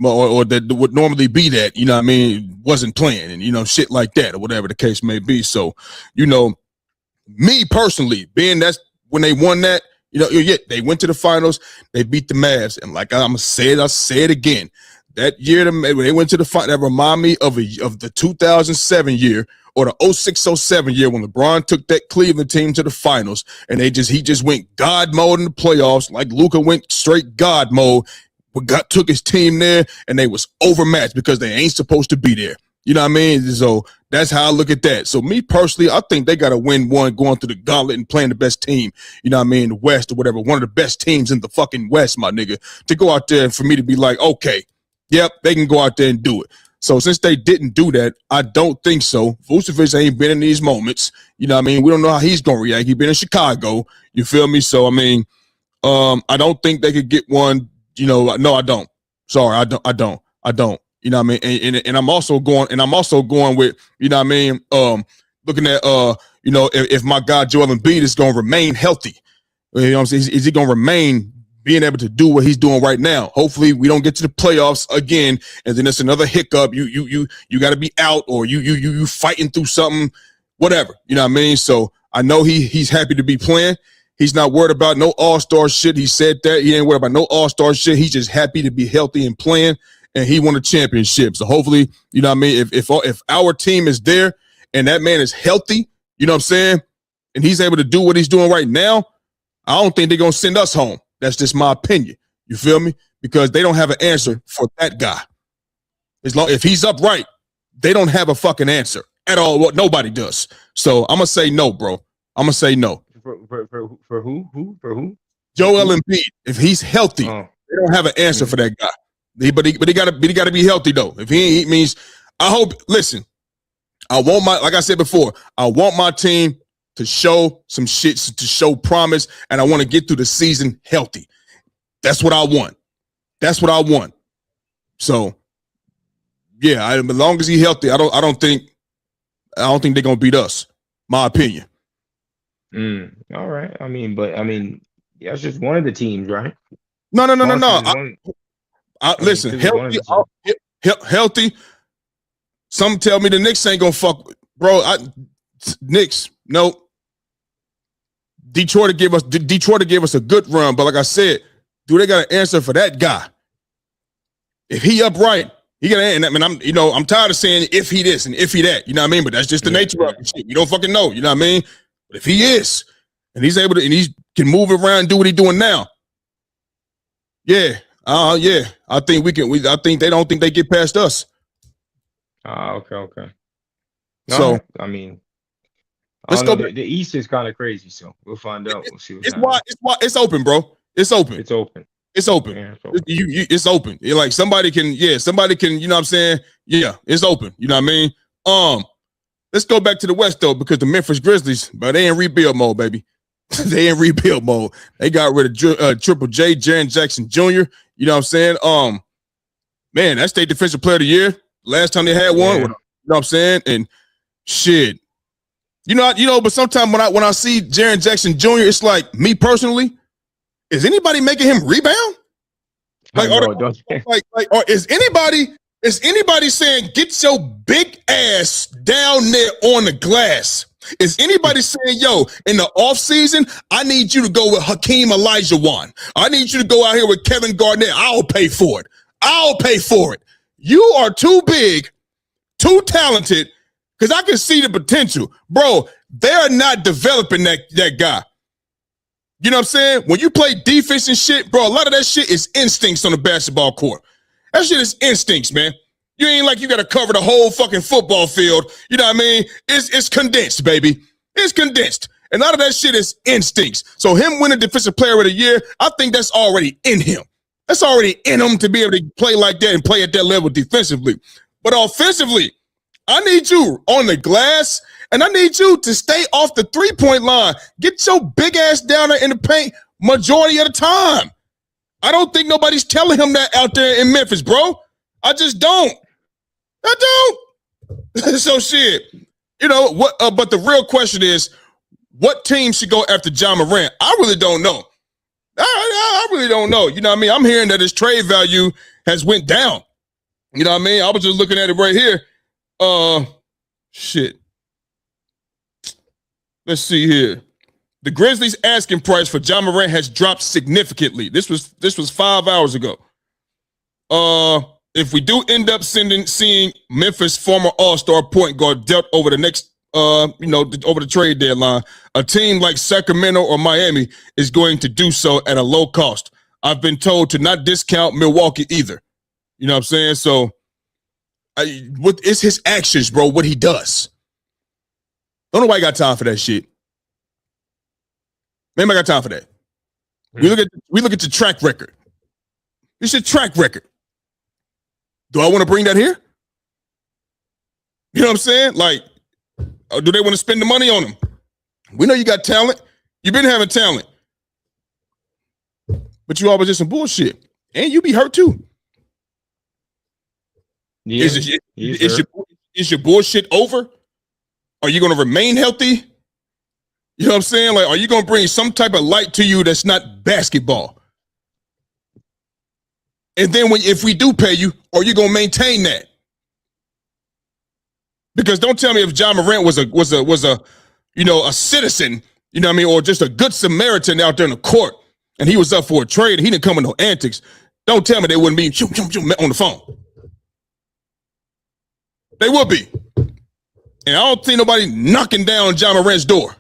or that would normally be that, you know what I mean, wasn't playing, and shit like that, or whatever the case may be. So, me personally, being that's when they won that. They went to the finals. They beat the Mavs, and like I'll say it again. That year, when they went to the final, that remind me of the 2007 year or the 06-07 year when LeBron took that Cleveland team to the finals, and he just went God mode in the playoffs, like Luka went straight God mode. Took his team there, and they was overmatched because they ain't supposed to be there. You know what I mean? So that's how I look at that. So me personally, I think they got to win one going through the gauntlet and playing the best team, you know what I mean, the West or whatever, one of the best teams in the fucking West, my nigga, to go out there and for me to be like, okay, yep, they can go out there and do it. So since they didn't do that, I don't think so. Vucevic ain't been in these moments. You know what I mean? We don't know how he's going to react. He's been in Chicago. You feel me? So, I mean, I don't think they could get one. No, I don't. Sorry, I don't. You know what I mean? And I'm also going with, you know what I mean, looking at if my guy Joel Embiid is going to remain healthy. You know what I'm saying? Is he going to remain being able to do what he's doing right now? Hopefully, we don't get to the playoffs again, and then it's another hiccup. You got to be out, or you fighting through something, whatever. You know what I mean? So I know he's happy to be playing. He's not worried about no all-star shit. He said that he ain't worried about no all-star shit. He's just happy to be healthy and playing, and he won a championship. So hopefully, you know what I mean? If our team is there and that man is healthy, you know what I'm saying, and he's able to do what he's doing right now, I don't think they're going to send us home. That's just my opinion. You feel me? Because they don't have an answer for that guy. If he's upright, they don't have a fucking answer at all. What nobody does. So I'm gonna say no, bro. I'm gonna say no. For who? For who? Joel Embiid. If he's healthy, they don't have an answer for that guy. But he gotta be healthy though. If he ain't, means I hope. Listen, like I said before, I want my team to show some shit, to show promise, and I want to get through the season healthy. That's what I want. That's what I want. So, yeah, as long as he's healthy, I don't think they're gonna beat us. My opinion. All right. I mean, yeah, it's just one of the teams, right? No. Listen, healthy. Some tell me the Knicks ain't gonna fuck, bro. Knicks, no. Detroit gave us a good run, but like I said, they got an answer for that guy? If he upright, he got an answer. I mean, I'm tired of saying if he this and if he that. You know what I mean? But that's just the nature of it. We don't fucking know. You know what I mean? But if he is, and he's able to, and he can move around and do what he's doing now, yeah. I think we can. I think they don't think they get past us. Okay. No, So I mean, let's go. The East is kind of crazy, so we'll find out. We'll see. It's open, bro. It's open. It's open. It's open. Yeah, it's open. It's open. You're like somebody can. You know what I'm saying? Yeah, it's open. You know what I mean? Let's go back to the West though, because the Memphis Grizzlies, but they in rebuild mode, baby. They in rebuild mode. They got rid of Triple J, Jaren Jackson Jr. You know what I'm saying? Man, that's their defensive player of the year. Last time they had one, you know what I'm saying? And shit. But sometimes when I see Jaren Jackson Jr., it's like, me personally, is anybody making him rebound? Or is anybody saying, get your big ass down there on the glass? Is anybody saying, yo, in the offseason, I need you to go with Hakeem Olajuwon. I need you to go out here with Kevin Garnett. I'll pay for it. You are too big, too talented, because I can see the potential. Bro, they're not developing that guy. You know what I'm saying? When you play defense and shit, bro, a lot of that shit is instincts on the basketball court. That shit is instincts, man. You ain't like you got to cover the whole fucking football field. You know what I mean? It's condensed, baby. It's condensed. And a lot of that shit is instincts. So him winning Defensive Player of the Year, I think that's already in him. That's already in him to be able to play like that and play at that level defensively. But offensively, I need you on the glass, and I need you to stay off the three-point line. Get your big ass down there in the paint majority of the time. I don't think nobody's telling him that out there in Memphis, bro. I just don't. So shit. You know what? But the real question is, what team should go after John Morant? I really don't know. I really don't know. You know what I mean? I'm hearing that his trade value has went down. You know what I mean? I was just looking at it right here. Shit. Let's see here. The Grizzlies' asking price for John Morant has dropped significantly. This was 5 hours ago. If we do end up seeing Memphis former All-Star point guard dealt over the next, over the trade deadline, a team like Sacramento or Miami is going to do so at a low cost. I've been told to not discount Milwaukee either. You know what I'm saying? So, what is his actions, bro? What he does. Don't know why he got time for that shit. Maybe I got time for that. We look at the track record. It's your track record. Do I want to bring that here? You know what I'm saying? Like, do they want to spend the money on him? We know you got talent. You've been having talent. But you always just some bullshit. And you be hurt too. Yeah, is your bullshit over? Are you going to remain healthy? You know what I'm saying? Like, are you gonna bring some type of light to you that's not basketball? And then if we do pay you, are you gonna maintain that? Because don't tell me if John Morant was a a citizen, you know what I mean, or just a good Samaritan out there in the court, and he was up for a trade, and he didn't come with no antics. Don't tell me they wouldn't be on the phone. They would be. And I don't see nobody knocking down John Morant's door.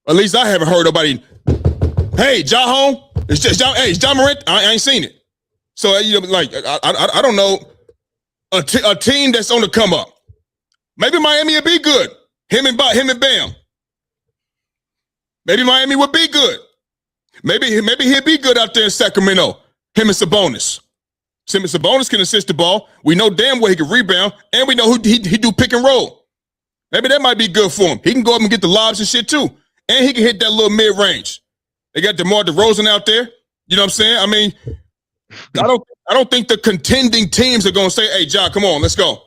At least I haven't heard nobody, hey, John home? It's just John, hey, it's John Morant? I ain't seen it. So, I don't know. A team that's on the come up. Maybe Miami would be good. Him and Bam. Maybe Miami would be good. Maybe he'd be good out there in Sacramento. Him and Sabonis. Sabonis can assist the ball. We know damn well he can rebound, and we know he do pick and roll. Maybe that might be good for him. He can go up and get the lobs and shit too, and he can hit that little mid range. They got DeMar DeRozan out there. You know what I'm saying? I mean, I don't think the contending teams are going to say, "Hey, Ja, come on, let's go."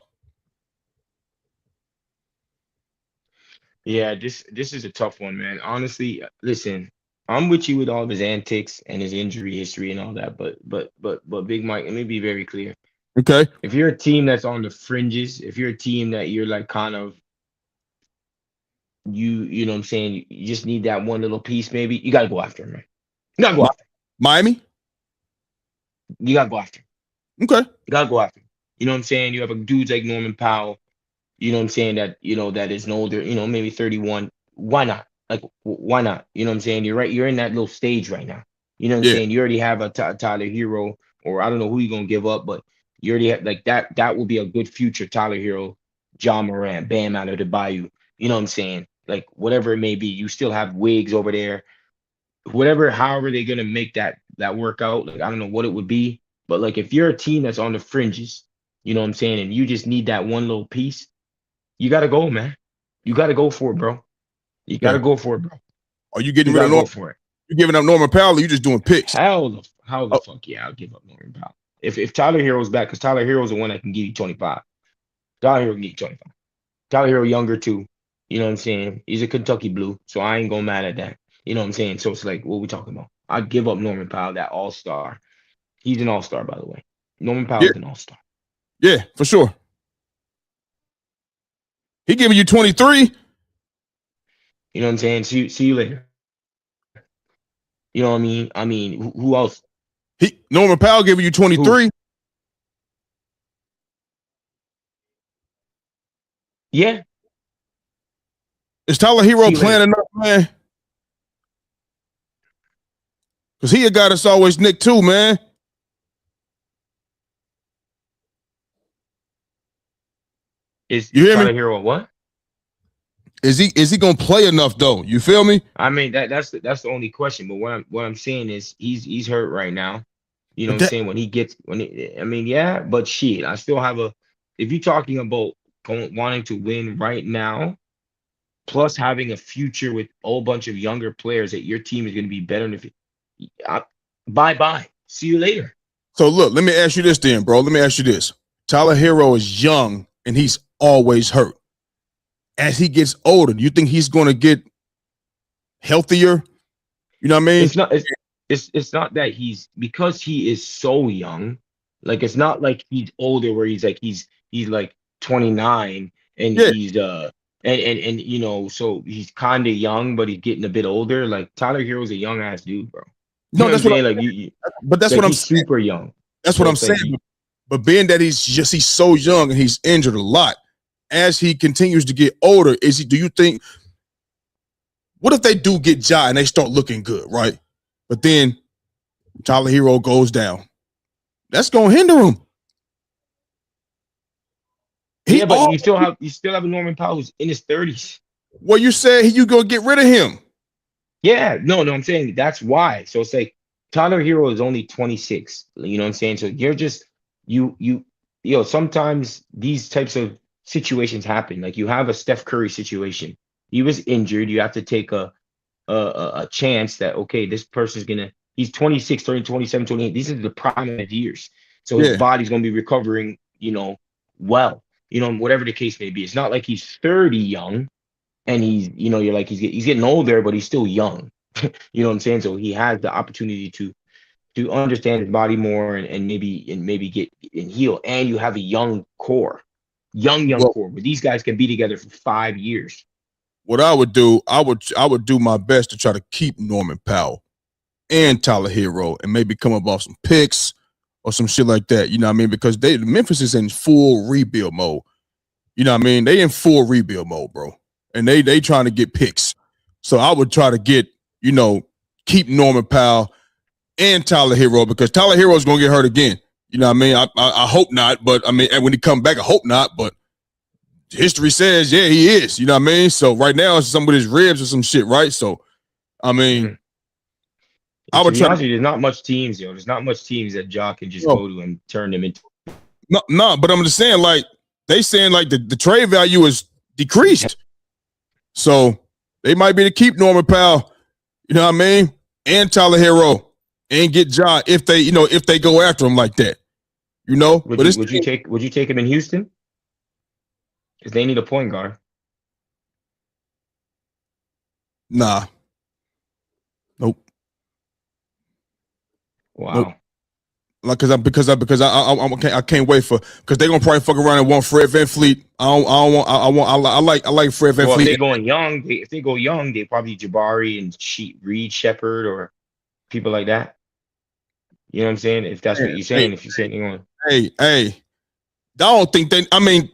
Yeah, this is a tough one, man. Honestly, listen, I'm with you with all of his antics and his injury history and all that, but Big Mike, let me be very clear. Okay. If you're a team that's on the fringes, if you're a team that you're like kind of you know what I'm saying, you just need that one little piece, maybe you gotta go after him, man. You gotta go after him. Miami? You gotta go after him. Okay. You gotta go after him. You know what I'm saying? You have a dudes like Norman Powell, you know what I'm saying, that that is an older, maybe 31. Why not? Like, why not? You know what I'm saying? You're right. You're in that little stage right now. You know what I'm saying? You already have a Tyler Hero, or I don't know who you're gonna give up, but you already have like that. That will be a good future Tyler Hero, John Morant, Bam out of the Bayou. You know what I'm saying? Like whatever it may be, you still have Wigs over there. Whatever, however they're gonna make that work out. Like I don't know what it would be, but like if you're a team that's on the fringes, you know what I'm saying, and you just need that one little piece, you gotta go, man. You gotta go for it, bro. You gotta go for it, bro. Are you getting You rid of gotta go Norman? for it. You giving up Norman Powell, or you just doing picks? How the fuck, yeah, I'll give up Norman Powell. If Tyler Hero's back, because Tyler Hero's the one that can give you 25. Tyler Hero can give you 25. Tyler Hero younger too. You know what I'm saying? He's a Kentucky Blue, so I ain't gonna mad at that. You know what I'm saying? So it's like, what we talking about? I'd give up Norman Powell, that all-star. He's an all-star, by the way. Norman Powell's an all-star. Yeah, for sure. He giving you 23. You know what I'm saying? See you later. You know what I mean? I mean, who else? Norman Powell giving you 23. Who? Yeah. Is Tyler Hero playing enough, man? Because he a guy that's always nicked too, man. Is you hear Tyler me? Hero what? Is he gonna play enough though? You feel me? I mean that's the only question. But what I'm saying is he's hurt right now. You know what I'm saying? I mean, yeah, but shit, I still have if you're talking about wanting to win right now, plus having a future with a whole bunch of younger players that your team is going to be better than bye. See you later. So look, let me ask you this then, bro. Let me ask you this. Tyler Hero is young and he's always hurt. As he gets older, do you think he's going to get healthier? You know what I mean? It's not that because he is so young. Like it's not like he's older where he's like 29 and he's and so he's kind of young, but he's getting a bit older. Like Tyler Hero's a young ass dude, bro. No, that's what I'm saying. Like but that's what I'm saying. Super young. That's what I'm saying. But being that he's so young and he's injured a lot, as he continues to get older, do you think, what if they do get Ja and they start looking good, right? But then Tyler Hero goes down. That's gonna hinder him. But you still have a Norman Powell who's in his 30s. Well, you said you gonna get rid of him. Yeah, no, I'm saying that's why. So it's like Tyler Hero is only 26. You know what I'm saying? So you're just sometimes these types of situations happen. Like you have a Steph Curry situation. He was injured. You have to take a chance that, okay, this person's he's 26, 30, 27, 28. These are the prime of years. So his body's gonna be recovering, well, whatever the case may be. It's not like he's 30 young. and he's, you're like, he's getting older, but he's still young. You know what I'm saying? So he has the opportunity to understand his body more, and maybe get and heal. And you have a young core, young Well, core, where these guys can be together for 5 years. what I would do, I would do my best to try to keep Norman Powell and Tyler Hero, and maybe come up off some picks or some shit like that. You know what I mean? Because Memphis is in full rebuild mode. You know what I mean? They in full rebuild mode, bro. And they trying to get picks. So I would try to get, keep Norman Powell and Tyler Hero, because Tyler Hero is going to get hurt again. You know what I mean? I hope not, but I mean, and when he come back, I hope not, but history says, yeah, he is. You know what I mean? So right now it's some with his ribs or some shit, right? So, I mean, I would try. There's not much teams, There's not much teams that Ja can just go to and turn them into. No, but I'm just saying, like, they saying like the trade value is decreased. So they might be to keep Norman Powell, you know what I mean, and Tyler Hero, and get Ja if they go after him like that. Would you take him in Houston? Because they need a point guard. Nah. Nope. Wow. Nope. Like, I can't wait because they're gonna probably fuck around and want Fred VanVleet. I like Fred VanVleet. Well, if they go young, they probably Jabari and Reed Shepard or people like that. You know what I'm saying? If that's what you're saying, if you're saying you're going. Hey, I don't think they. I mean,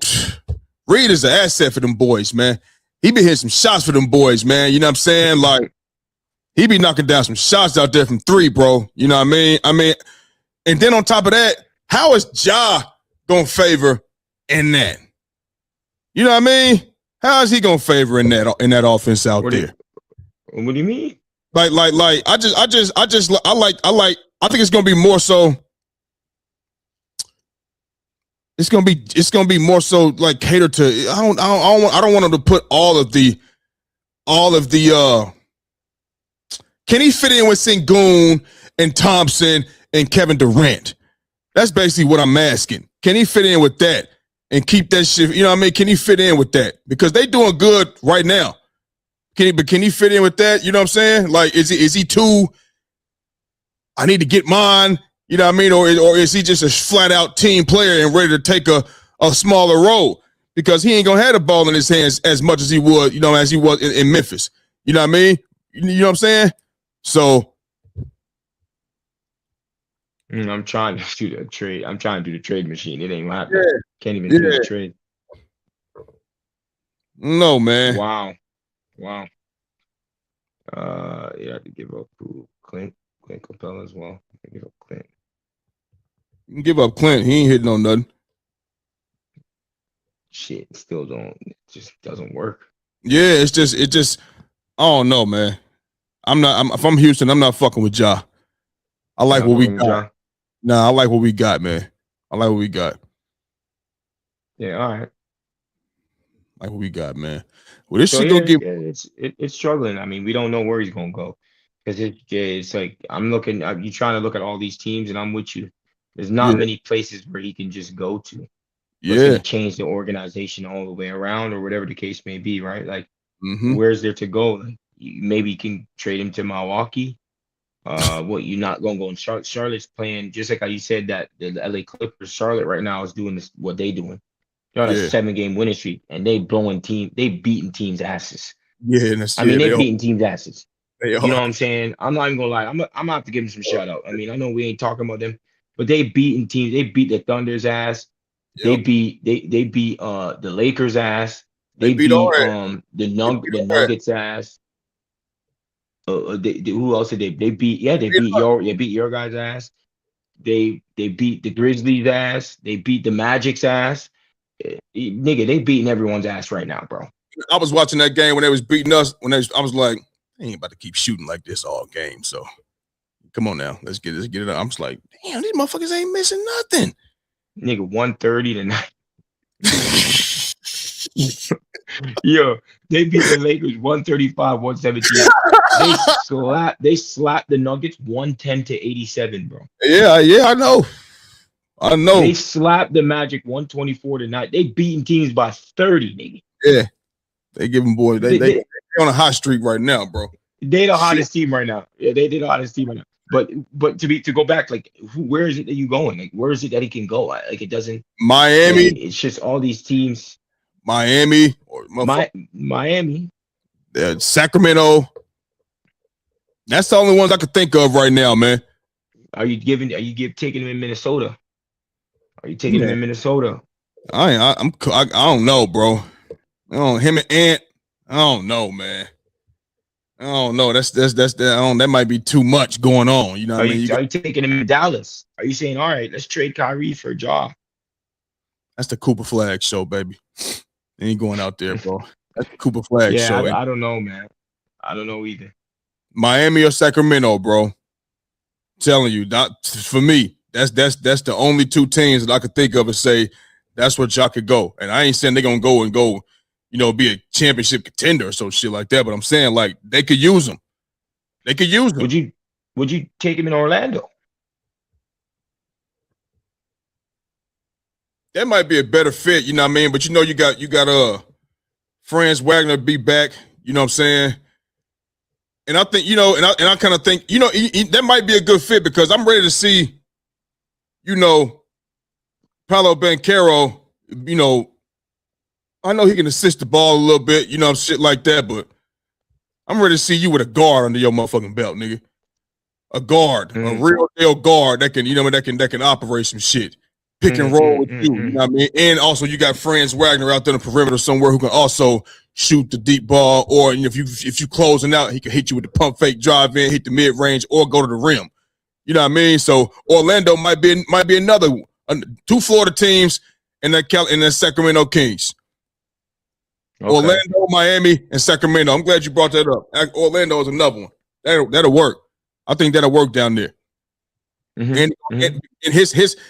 Reed is an asset for them boys, man. He be hitting some shots for them boys, man. You know what I'm saying? Like, he be knocking down some shots out there from three, bro. You know what I mean? And then on top of that, how is Ja gonna favor in that? You know what I mean? How is he gonna favor in that offense out there? What do you mean? Like, I think it's gonna be more so. It's gonna be more so like catered to. I don't want him to put all of the. Can he fit in with Sengun and Thompson and Kevin Durant? That's basically what I'm asking. Can he fit in with that and keep that shit? You know what I mean? Can he fit in with that? Because they doing good right now. Can he fit in with that? You know what I'm saying? Like, is he too? I need to get mine. You know what I mean? Or is he just a flat out team player and ready to take a smaller role? Because he ain't gonna have the ball in his hands as much as he would, as he was in Memphis. You know what I mean? You know what I'm saying? So I'm trying to do the trade. I'm trying to do the trade machine. It ain't happening. Yeah. Can't even do the trade. No, man. Wow. You have to give up Clint Capella as well. Give up Clint. You can give up Clint. He ain't hitting on nothing. Shit, it just doesn't work. Yeah, it just. I don't know, man. If I'm Houston, I'm not fucking with Ja. I like what we got. Nah, I like what we got, man. I like what we got. Yeah, all right. Like what we got, man. Well, this shit gonna give. It's struggling. I mean, we don't know where he's gonna go because it's like I'm looking. You trying to look at all these teams, and I'm with you. There's not many places where he can just go to. Yeah, change the organization all the way around, or whatever the case may be, right? Like, where's there to go? Like, maybe you can trade him to Milwaukee. You're not gonna go in Charlotte. Charlotte's playing just like how you said that the LA Clippers. Charlotte right now is doing what they doing. They're on a 7-game winning streak, and they beating teams' asses. Yeah, they're beating teams' asses. You know what I'm saying? I'm not even gonna lie. I'm gonna have to give them some shout out. I mean, I know we ain't talking about them, but they beating teams. They beat the Thunder's ass. Yep. They beat the Lakers' ass. They beat the Nuggets' ass. Who else did they beat? Yeah, they beat your guys' ass. They beat the Grizzlies' ass. They beat the Magic's ass. Nigga, they beating everyone's ass right now, bro. I was watching that game when they was beating us. I was like, they ain't about to keep shooting like this all game. So come on now, let's get it up. I'm just like, damn, these motherfuckers ain't missing nothing. Nigga, 130 tonight. Yo, they beat the Lakers 135-117. They slapped the Nuggets 110-87, bro. Yeah, I know. They slapped the Magic 124 tonight. They beating teams by 30, nigga. Yeah. They giving boys. They on a hot streak right now, bro. They the hottest team right now. Yeah, they the hottest team right now. But to go back, like, where is it that you going? Like, where is it that he can go? Like, it doesn't. Miami. Like, it's just all these teams. Miami or Miami. Sacramento. That's the only ones I could think of right now, man. Are you taking him in Minnesota? Are you taking him in Minnesota? I don't know, bro. Him and Ant. I don't know, man. I don't know. That might be too much going on. You know what I mean? Are you taking him in Dallas? Are you saying, all right, let's trade Kyrie for Ja? That's the Cooper Flag show, baby. They ain't going out there, bro. That's the Cooper Flag show. I don't know, man. I don't know either. Miami or Sacramento, bro. I'm telling you, not for me. That's the only two teams that I could think of and say that's where y'all could go. And I ain't saying they're gonna go, be a championship contender or some shit like that. But I'm saying, like, they could use them. They could use them. Would you take him in Orlando? That might be a better fit, you know what I mean? But you got Franz Wagner be back, you know what I'm saying? And I think, and I kind of think, that might be a good fit because I'm ready to see, Paolo Banchero, I know he can assist the ball a little bit, shit like that, but I'm ready to see you with a guard under your motherfucking belt, nigga. A guard, a real deal guard that can, that can operate some shit. Pick and roll with you, you know what I mean? And also you got Franz Wagner out there in the perimeter somewhere who can also shoot the deep ball, or if you closing out, he can hit you with the pump fake drive in, hit the mid range, or go to the rim. You know what I mean? So Orlando might be another two Florida teams and that Sacramento Kings. Okay. Orlando, Miami, and Sacramento. I'm glad you brought that up. Orlando is another one. That'll work. I think that'll work down there. And his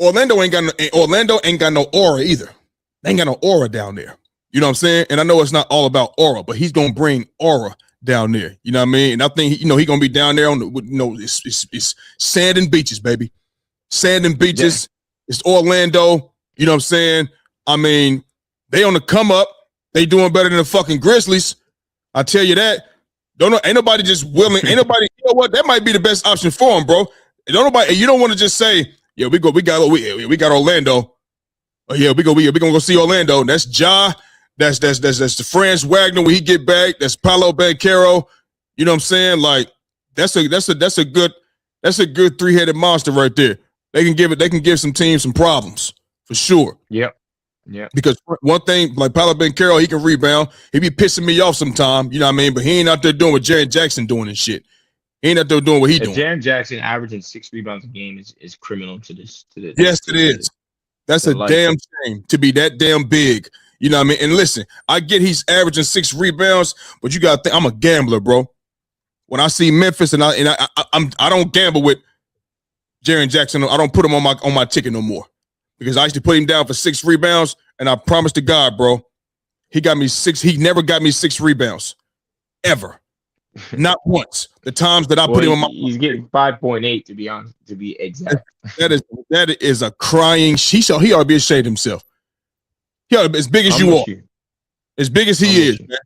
Orlando ain't got no aura either. They ain't got no aura down there. You know what I'm saying? And I know it's not all about aura, but he's gonna bring aura down there. You know what I mean? And I think he gonna be down there on it's sand and beaches, baby. Sand and beaches. Yeah. It's Orlando. You know what I'm saying? I mean, they on the come up. They doing better than the fucking Grizzlies. I tell you that. Ain't nobody just willing. Ain't nobody. You know what? That might be the best option for him, bro. You don't want to just say, yeah, we got Orlando. Oh yeah, we gonna go see Orlando. That's Ja. That's the Franz Wagner when he get back. That's Paolo Banchero. You know what I'm saying? Like that's a good three-headed monster right there. They can give some teams some problems for sure. Yep. Yeah. Because one thing, like Paolo Banchero, he can rebound. He be pissing me off sometime, you know what I mean? But he ain't out there doing what Jaren Jackson doing and shit. He ain't out there doing what he doing. Jaren Jackson averaging 6 rebounds a game is criminal to this. Yes, it is. That's a damn shame to be that damn big. You know what I mean? And listen, I get he's averaging 6 rebounds, but you got to think I'm a gambler, bro. When I see Memphis and I don't gamble with Jaren Jackson. I don't put him on my ticket no more. Because I used to put him down for 6 rebounds, and I promise to God, bro, he got me 6. He never got me 6 rebounds, ever, not once. The times that I put him on he's getting 5.8 to be honest, to be exact. That is a crying. He ought to be ashamed of himself. He ought to be as big as you are, as big as he is, man.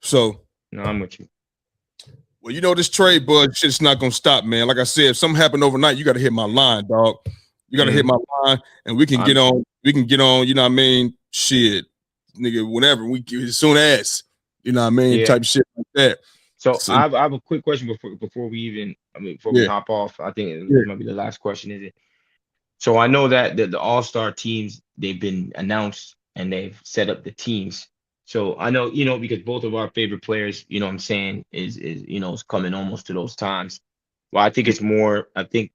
So, no, I'm with you. Well, this trade bud shit's not gonna stop, man. Like I said, if something happened overnight, you got to hit my line, dog. You got to hit my line, and we can get on. We can get on. You know what I mean? Shit, nigga. Whenever as soon as you know what I mean, type of shit like that. So I have a quick question before we hop off. I think this might be the last question. Is it? So I know that the All-Star teams, they've been announced and they've set up the teams. So I know because both of our favorite players, you know what I'm saying, is coming almost to those times. Well, I think it's more. I think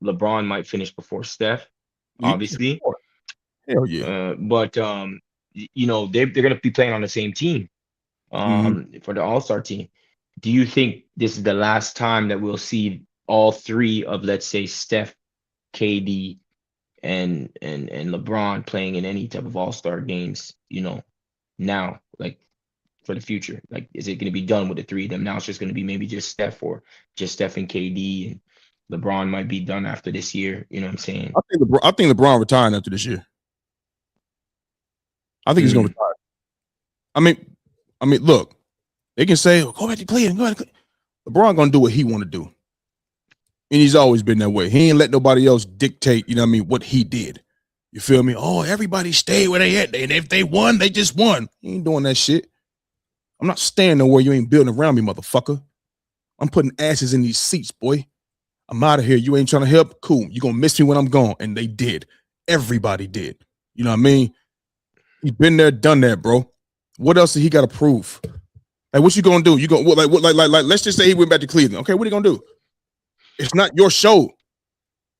LeBron might finish before Steph, obviously. Hell yeah. But they're going to be playing on the same team for the All-Star team. Do you think this is the last time that we'll see all 3 of, let's say, Steph, KD, and LeBron playing in any type of All-Star games, now, like, for the future? Like, is it going to be done with the 3 of them? Now it's just going to be maybe just Steph, or just Steph and KD, and LeBron might be done after this year. You know what I'm saying? I think LeBron retiring after this year. I think he's going to retire. I mean, look, they can say, go back to Cleveland, go back to Cleveland. LeBron gonna do what he want to do. And he's always been that way. He ain't let nobody else dictate, what he did. You feel me? Oh, everybody stay where they at. And if they won, they just won. He ain't doing that shit. I'm not staying nowhere you ain't building around me, motherfucker. I'm putting asses in these seats, boy. I'm out of here. You ain't trying to help? Cool. You gonna miss me when I'm gone. And they did. Everybody did. You know what I mean? He's been there, done that, bro. What else did he got to prove? Like, what you gonna do? You gonna let's just say he went back to Cleveland. Okay, what are you gonna do? It's not your show.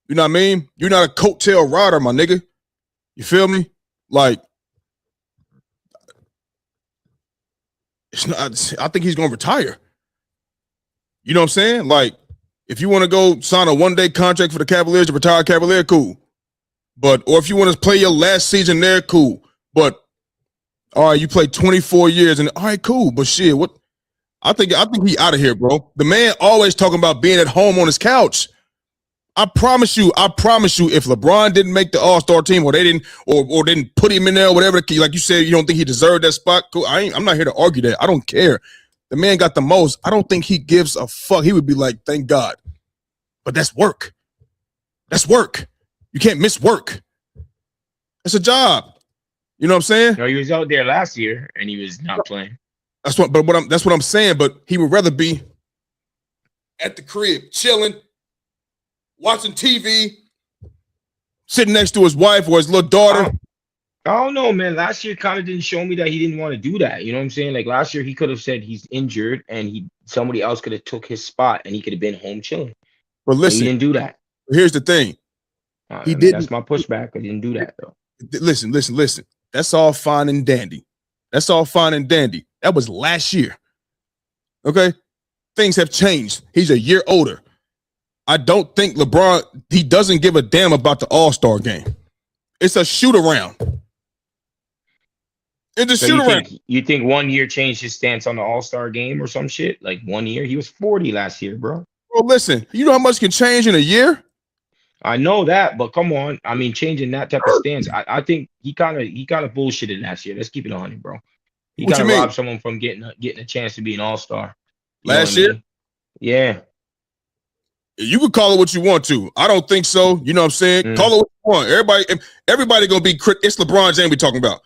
You know what I mean? You're not a coattail rider, my nigga. You feel me? Like, it's not. I think he's gonna retire. You know what I'm saying? Like, if you want to go sign a one-day contract for the Cavaliers to retire Cavalier, cool. But or if you want to play your last season there, cool. But all right, you played 24 years, and all right, cool. But shit, what? I think he out of here, bro. The man always talking about being at home on his couch. I promise you, if LeBron didn't make the All-Star team, or they didn't, or didn't put him in there, or whatever, like you said, you don't think he deserved that spot. Cool. I'm not here to argue that. I don't care. The man got the most. I don't think he gives a fuck. He would be like, thank God. But that's work. That's work. You can't miss work. It's a job. You know what I'm saying? No, he was out there last year and he was not playing. That's what I'm saying. But he would rather be at the crib, chilling, watching TV, sitting next to his wife or his little daughter. I don't know, man. Last year kind of didn't show me that he didn't want to do that. You know what I'm saying? Like last year, he could have said he's injured and somebody else could have took his spot and he could have been home chilling. But listen, he didn't do that. Here's the thing. He didn't. That's my pushback. I didn't do that though. Listen. That's all fine and dandy. That was last year. Okay? Things have changed. He's a year older. I don't think LeBron, he doesn't give a damn about the All-Star game. It's a shoot-around. It's a shoot-around. You think 1 year changed his stance on the All-Star game or some shit? Like 1 year? He was 40 last year, bro. Bro, listen, you know how much can change in a year? I know that, but come on. I mean, changing that type of stance, I think he kind of bullshitted last year. Let's keep it on him, bro. He kind of robbed someone from getting a chance to be an all-star. Last year? Yeah. You can call it what you want to. I don't think so. You know what I'm saying? Call it what you want. Everybody gonna be critical. It's LeBron James we talking about.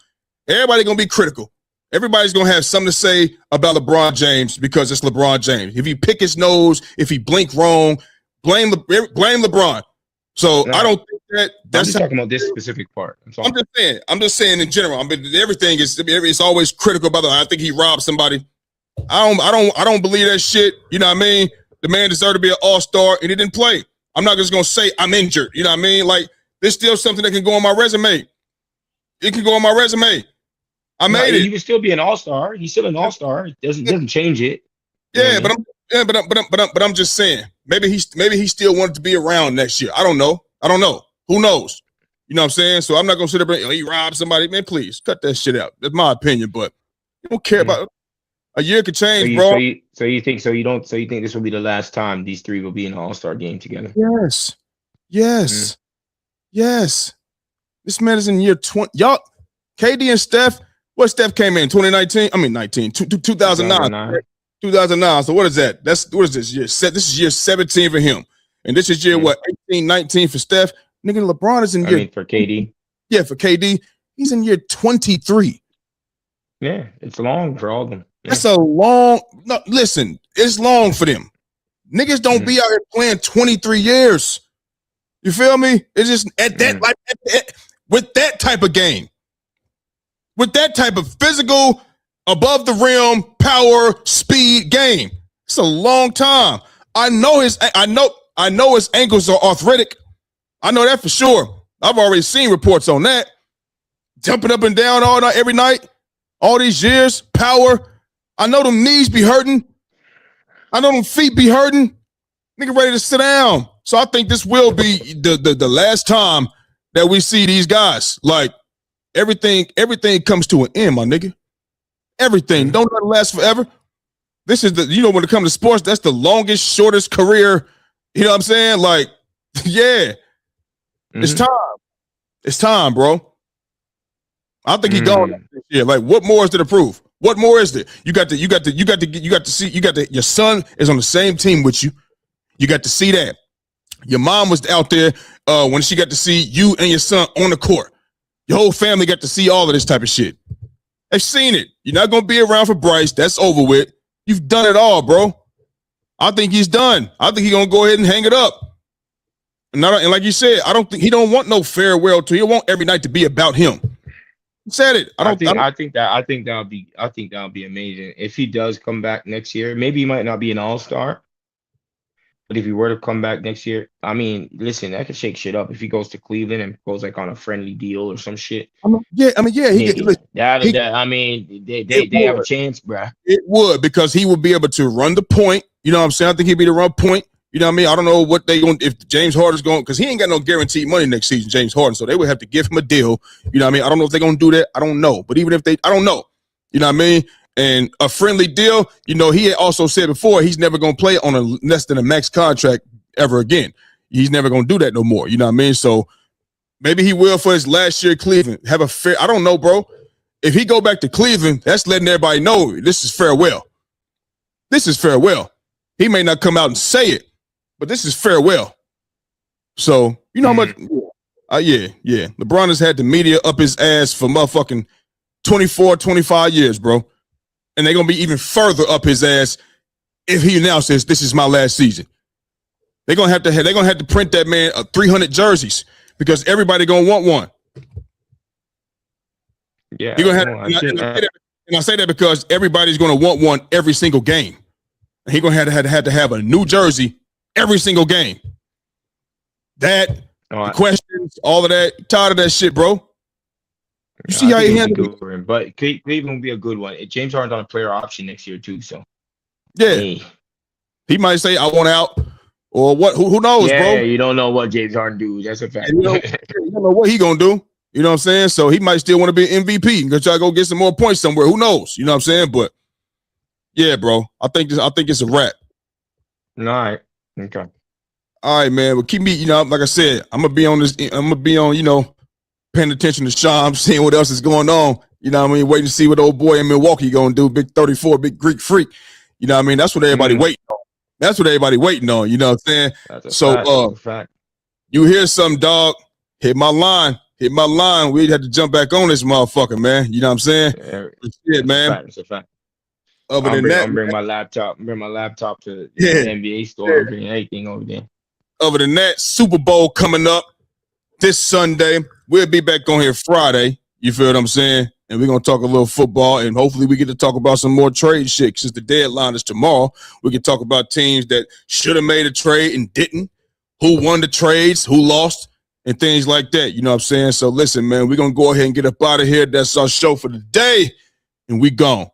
Everybody gonna be critical. Everybody's gonna have something to say about LeBron James because it's LeBron James. If he pick his nose, if he blink wrong, blame LeBron. So I don't think that's I'm just talking about this specific part. I'm just saying in general. I mean, everything is it's always critical about I think he robbed somebody. I don't believe that shit. You know what I mean? The man deserved to be an all-star and he didn't play. I'm not just gonna say I'm injured. You know what I mean? Like there's still something that can go on my resume. It can go on my resume. I made it. He would still be an all-star. He's still an all-star. It doesn't change it. Yeah, but I'm just saying. Maybe he still wanted to be around next year. I don't know. Who knows? You know what I'm saying? So I'm not gonna sit up and he robbed somebody. Man, please cut that shit out. That's my opinion, but you don't care about a year could change, bro. So you think this will be the last time these three will be in an all-star game together? Yes. This man is in year 20. Y'all, KD and Steph. What Steph came in 2019? I mean 2009. 2009. So what is that? What is this year? This is year 17 for him, and this is year 18, 19 for Steph. Nigga, LeBron is in year. For KD. Yeah, for KD, he's in year 23. Yeah, it's long for all of them. Yeah. That's a long. No, listen, it's long for them. Niggas don't be out here playing 23 years. You feel me? It's just at that with that type of game, with that type of physical, above the rim, power, speed game. It's a long time. I know his ankles are arthritic. I know that for sure. I've already seen reports on that. Jumping up and down all night, every night, all these years, power. I know them knees be hurting. I know them feet be hurting. Nigga ready to sit down. So I think this will be the last time that we see these guys. Like everything comes to an end, my nigga. Everything. Don't let it last forever. This is when it comes to sports, that's the longest, shortest career. You know what I'm saying? Like, yeah. It's time. It's time, bro. I think he's gone this year. Like, what more is there to prove? What more is there? Your son is on the same team with you. You got to see that. Your mom was out there when she got to see you and your son on the court. Your whole family got to see all of this type of shit. They've seen it. You're not going to be around for Bryce. That's over with. You've done it all, bro. I think he's done. I think he's going to go ahead and hang it up. And like you said, I don't think he don't want no farewell to. He want every night to be about him. He said it. I think that'll be amazing if he does come back next year. Maybe he might not be an all-star, but if he were to come back next year, I mean, listen, that could shake shit up if he goes to Cleveland and goes like on a friendly deal or some shit. They have a chance, bro. It would, because he would be able to run the point. You know what I'm saying? I think he'd be the run point. You know what I mean? I don't know what they going if James Harden's going, because he ain't got no guaranteed money next season, James Harden. So they would have to give him a deal. You know what I mean? I don't know if they're going to do that. I don't know. But even if I don't know. You know what I mean? And a friendly deal, you know, he had also said before he's never going to play on a less than a max contract ever again. He's never going to do that no more. You know what I mean? So maybe he will for his last year at Cleveland. Have a fair, I don't know, bro. If he go back to Cleveland, that's letting everybody know this is farewell. This is farewell. He may not come out and say it, but this is farewell. So, you know how much? Yeah. LeBron has had the media up his ass for motherfucking 24, 25 years, bro. And they're going to be even further up his ass if he now says, this is my last season. They're going to have to print that man 300 jerseys because everybody going to want one. Yeah. You're gonna have, and I say that because everybody's going to want one every single game. He's going to have to have a new jersey every single game. The questions, all of that. Tired of that shit, bro. You see how he handled it. But Cleveland will be a good one. James Harden's on a player option next year, too. So, yeah. He might say, I want out. Or what? Who knows, bro? Yeah, you don't know what James Harden do. That's a fact. You don't know what he going to do. You know what I'm saying? So he might still want to be an MVP and try to go get some more points somewhere. Who knows? You know what I'm saying? But, yeah, bro. I think it's a wrap. All right. Okay. All right, man. Well, keep me, you know, like I said, I'm gonna be on, you know, paying attention to Sean, seeing what else is going on. You know what I mean? Waiting to see what old boy in Milwaukee gonna do. Big 34, big Greek freak. You know what I mean? That's what everybody waiting on. That's what everybody waiting on. You know what I'm saying? Fact. You hear some dog, hit my line. We'd have to jump back on this motherfucker, man. You know what I'm saying? Shit, man. It's a fact. I'll bring my laptop to the NBA store. I'll bring everything over there. Other than that, Super Bowl coming up this Sunday. We'll be back on here Friday. You feel what I'm saying? And we're going to talk a little football, and hopefully we get to talk about some more trade shit since the deadline is tomorrow. We can talk about teams that should have made a trade and didn't, who won the trades, who lost, and things like that. You know what I'm saying? So listen, man, we're going to go ahead and get up out of here. That's our show for the day, and we gone.